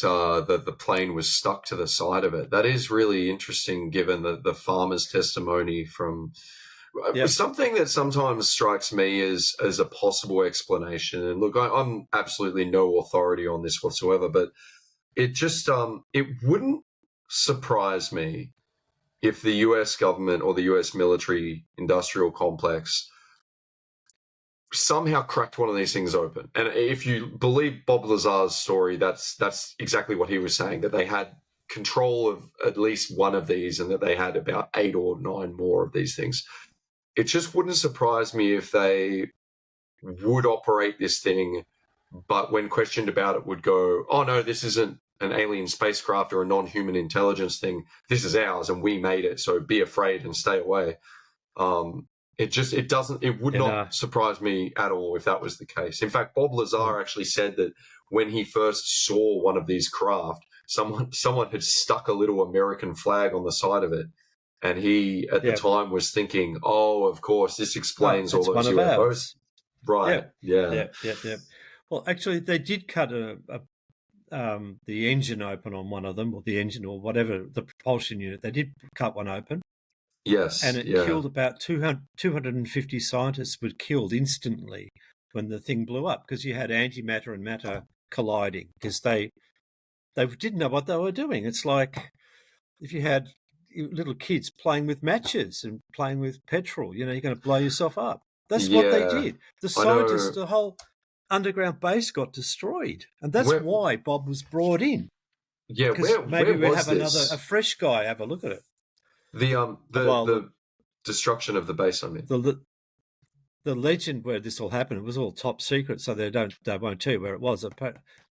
that the plane was stuck to the side of it. That is really interesting, given the farmer's testimony from something that sometimes strikes me as a possible explanation. And look, I'm absolutely no authority on this whatsoever, but it just it wouldn't surprise me if the US government or the US military industrial complex somehow cracked one of these things open. And if you believe Bob Lazar's story, that's exactly what he was saying, that they had control of at least one of these and that they had about 8 or 9 more of these things. It just wouldn't surprise me if they would operate this thing, but when questioned about it would go, oh no, this isn't an alien spacecraft or a non-human intelligence thing. This is ours and we made it, so be afraid and stay away. It would not surprise me at all if that was the case. In fact, Bob Lazar actually said that when he first saw one of these craft, someone had stuck a little American flag on the side of it. And he, at the time, was thinking, oh, of course, this explains all those UFOs. Right, yeah. Well, actually, they did cut the engine open on one of them, or the engine or whatever, the propulsion unit. They did cut one open. Yes. And it killed about 250 scientists were killed instantly when the thing blew up, because you had antimatter and matter colliding, because they didn't know what they were doing. It's like if you had little kids playing with matches and playing with petrol, you're going to blow yourself up. That's what they did. The scientists, the whole underground base got destroyed. And that's why Bob was brought in. Yeah, maybe we'll have this? a fresh guy have a look at it. The destruction of the base, I mean. The legend where this all happened, it was all top secret, so they won't tell you where it was.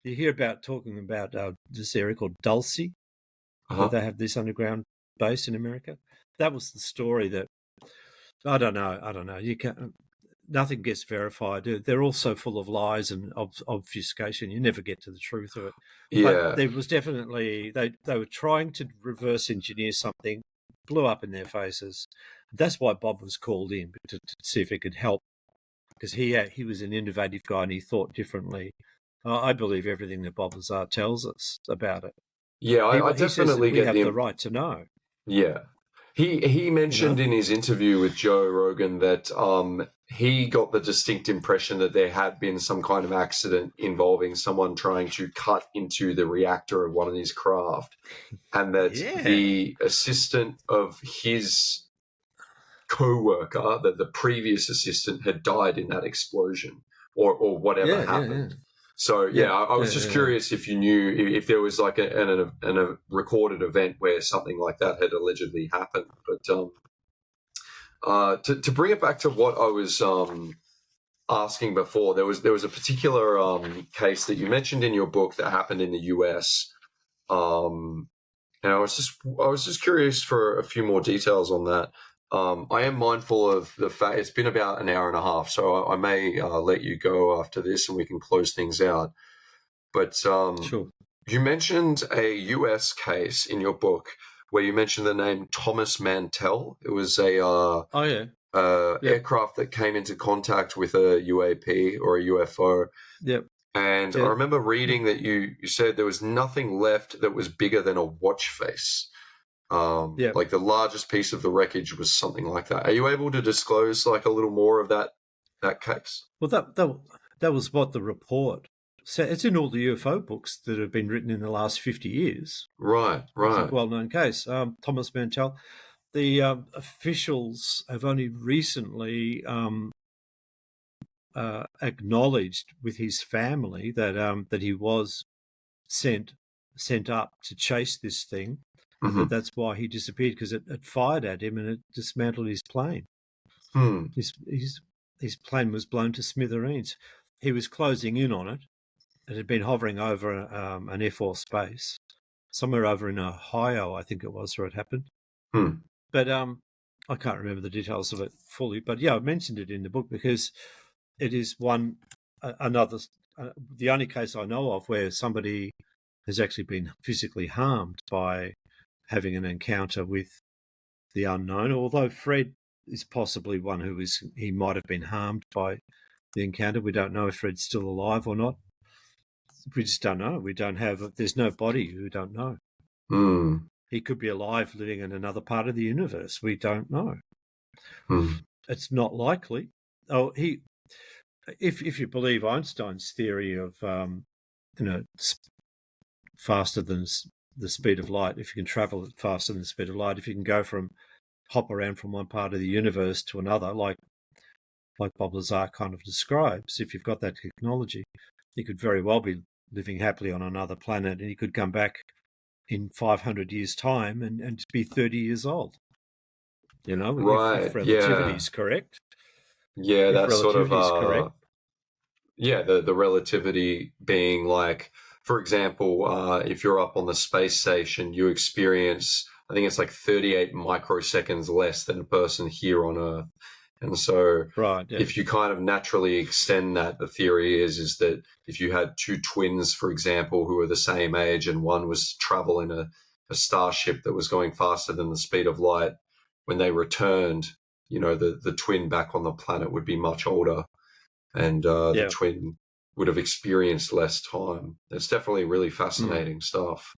You hear talking about this area called Dulce, where they have this underground base in America. That was the story that I don't know. You can't. Nothing gets verified. They're all so full of lies and obfuscation. You never get to the truth of it. Yeah. But there was definitely they were trying to reverse engineer something, blew up in their faces. That's why Bob was called in to see if he could help, because he was an innovative guy and he thought differently. I believe everything that Bob Lazar tells us about it. Yeah, I definitely get the right to know. Yeah. He mentioned in his interview with Joe Rogan that he got the distinct impression that there had been some kind of accident involving someone trying to cut into the reactor of one of these craft, and that the assistant of his co-worker, that the previous assistant, had died in that explosion or whatever happened. Yeah. So, I was just curious if you knew if there was like a recorded event where something like that had allegedly happened. But to bring it back to what I was asking before, there was a particular case that you mentioned in your book that happened in the US. And I was just curious for a few more details on that. I am mindful of the fact it's been about an hour and a half, so I may let you go after this and we can close things out. But sure. You mentioned a US case in your book where you mentioned the name Thomas Mantell. It was a aircraft that came into contact with a UAP or a UFO. Yep. And I remember reading that you said there was nothing left that was bigger than a watch face. Like the largest piece of the wreckage was something like that. Are you able to disclose like a little more of that case? Well, that was what the report said. It's in all the UFO books that have been written in the last 50 years. Right. It's a well-known case. Thomas Mantell. The officials have only recently acknowledged with his family that he was sent up to chase this thing. And that's why he disappeared, because it fired at him and it dismantled his plane. His plane was blown to smithereens. He was closing in on it, it had been hovering over an Air Force base, somewhere over in Ohio, I think it was, where it happened. But I can't remember the details of it fully. But yeah, I mentioned it in the book because it is the only case I know of where somebody has actually been physically harmed by having an encounter with the unknown, although Fred is possibly one he might have been harmed by the encounter. We don't know if Fred's still alive or not. We just don't know. There's no body. We don't know. He could be alive living in another part of the universe. We don't know. It's not likely. If you believe Einstein's theory of faster than the speed of light, if you can travel faster than the speed of light, if you can hop around from one part of the universe to another, like Bob Lazar kind of describes, if you've got that technology, you could very well be living happily on another planet, and you could come back in 500 years' time and be 30 years old. Right. If relativity is correct. Yeah, that's sort of correct. Yeah, the relativity being like, for example, if you're up on the space station, you experience, I think it's like 38 microseconds less than a person here on Earth. And so right, yeah. if you kind of naturally extend that, the theory is that if you had two twins, for example, who were the same age, and one was traveling a starship that was going faster than the speed of light, when they returned, the twin back on the planet would be much older, and the twin would have experienced less time. It's definitely really fascinating stuff.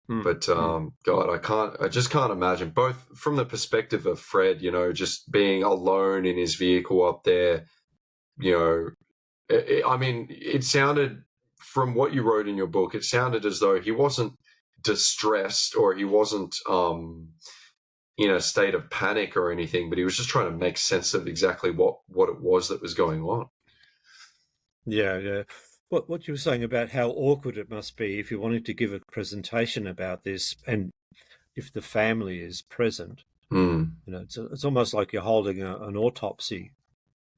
But God, I just can't imagine, both from the perspective of Fred, just being alone in his vehicle up there, I mean, it sounded, from what you wrote in your book, it sounded as though he wasn't distressed, or he wasn't in a state of panic or anything, but he was just trying to make sense of exactly what it was that was going on. Yeah. What you were saying about how awkward it must be if you wanted to give a presentation about this, and if the family is present, it's almost like you're holding an autopsy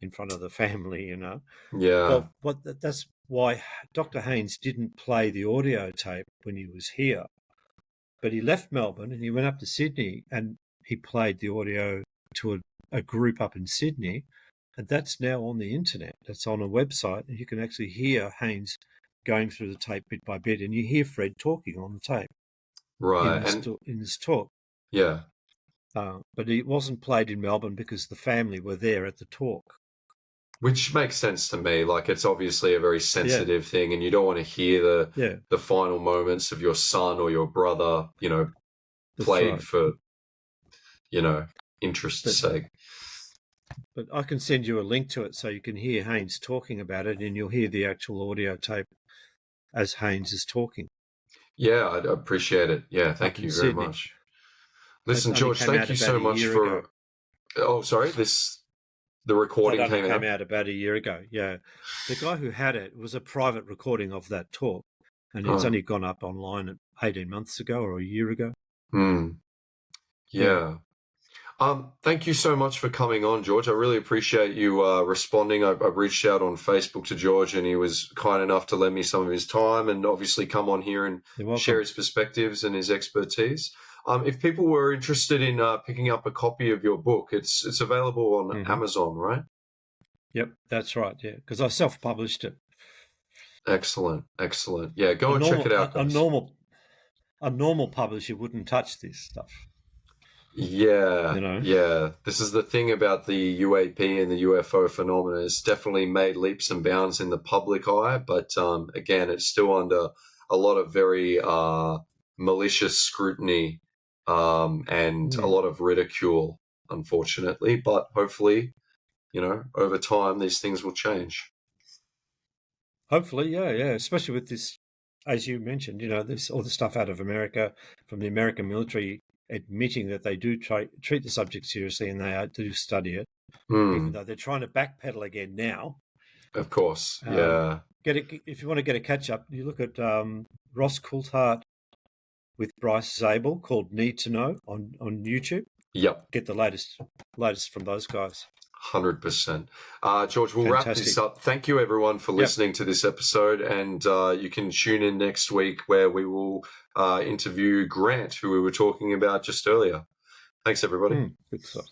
in front of the family, Yeah. Well, that's why Dr. Haynes didn't play the audio tape when he was here, but he left Melbourne and he went up to Sydney and he played the audio to a group up in Sydney. And that's now on the internet. That's on a website, and you can actually hear Haynes going through the tape bit by bit, and you hear Fred talking on the tape. Right. In this talk. Yeah. But it wasn't played in Melbourne because the family were there at the talk. Which makes sense to me. Like, it's obviously a very sensitive thing, and you don't want to hear the final moments of your son or your brother, played for, interest's sake. But I can send you a link to it so you can hear Haynes talking about it, and you'll hear the actual audio tape as Haynes is talking. Yeah, I'd appreciate it. Yeah, thank you very much. Listen, George, thank you so much for... Oh, sorry, the recording came out about a year ago, yeah. The guy who had it was a private recording of that talk, and it's only gone up online 18 months ago or a year ago. Yeah. Thank you so much for coming on, George. I really appreciate you responding. I reached out on Facebook to George, and he was kind enough to lend me some of his time and obviously come on here and share his perspectives and his expertise. If people were interested in picking up a copy of your book, it's available on Amazon, right? Yep, that's right, yeah, because I self-published it. Excellent. Yeah, go and check it out, guys. A normal publisher wouldn't touch this stuff. Yeah, yeah. This is the thing about the UAP and the UFO phenomena. It's definitely made leaps and bounds in the public eye, but again, it's still under a lot of very malicious scrutiny and a lot of ridicule, unfortunately. But hopefully, over time, these things will change. Hopefully, yeah. Especially with this, as you mentioned, this all the stuff out of America from the American military admitting that they do treat the subject seriously and they do study it, even though they're trying to backpedal again now. Of course, yeah. If you want to get a catch up, you look at Ross Coulthart with Bryce Zabel called "Need to Know" on YouTube. Yep. Get the latest from those guys. 100%. George, we'll wrap this Fantastic. up. Thank you, everyone, for listening to this episode. And you can tune in next week where we will interview Grant, who we were talking about just earlier. Thanks, everybody. Good stuff.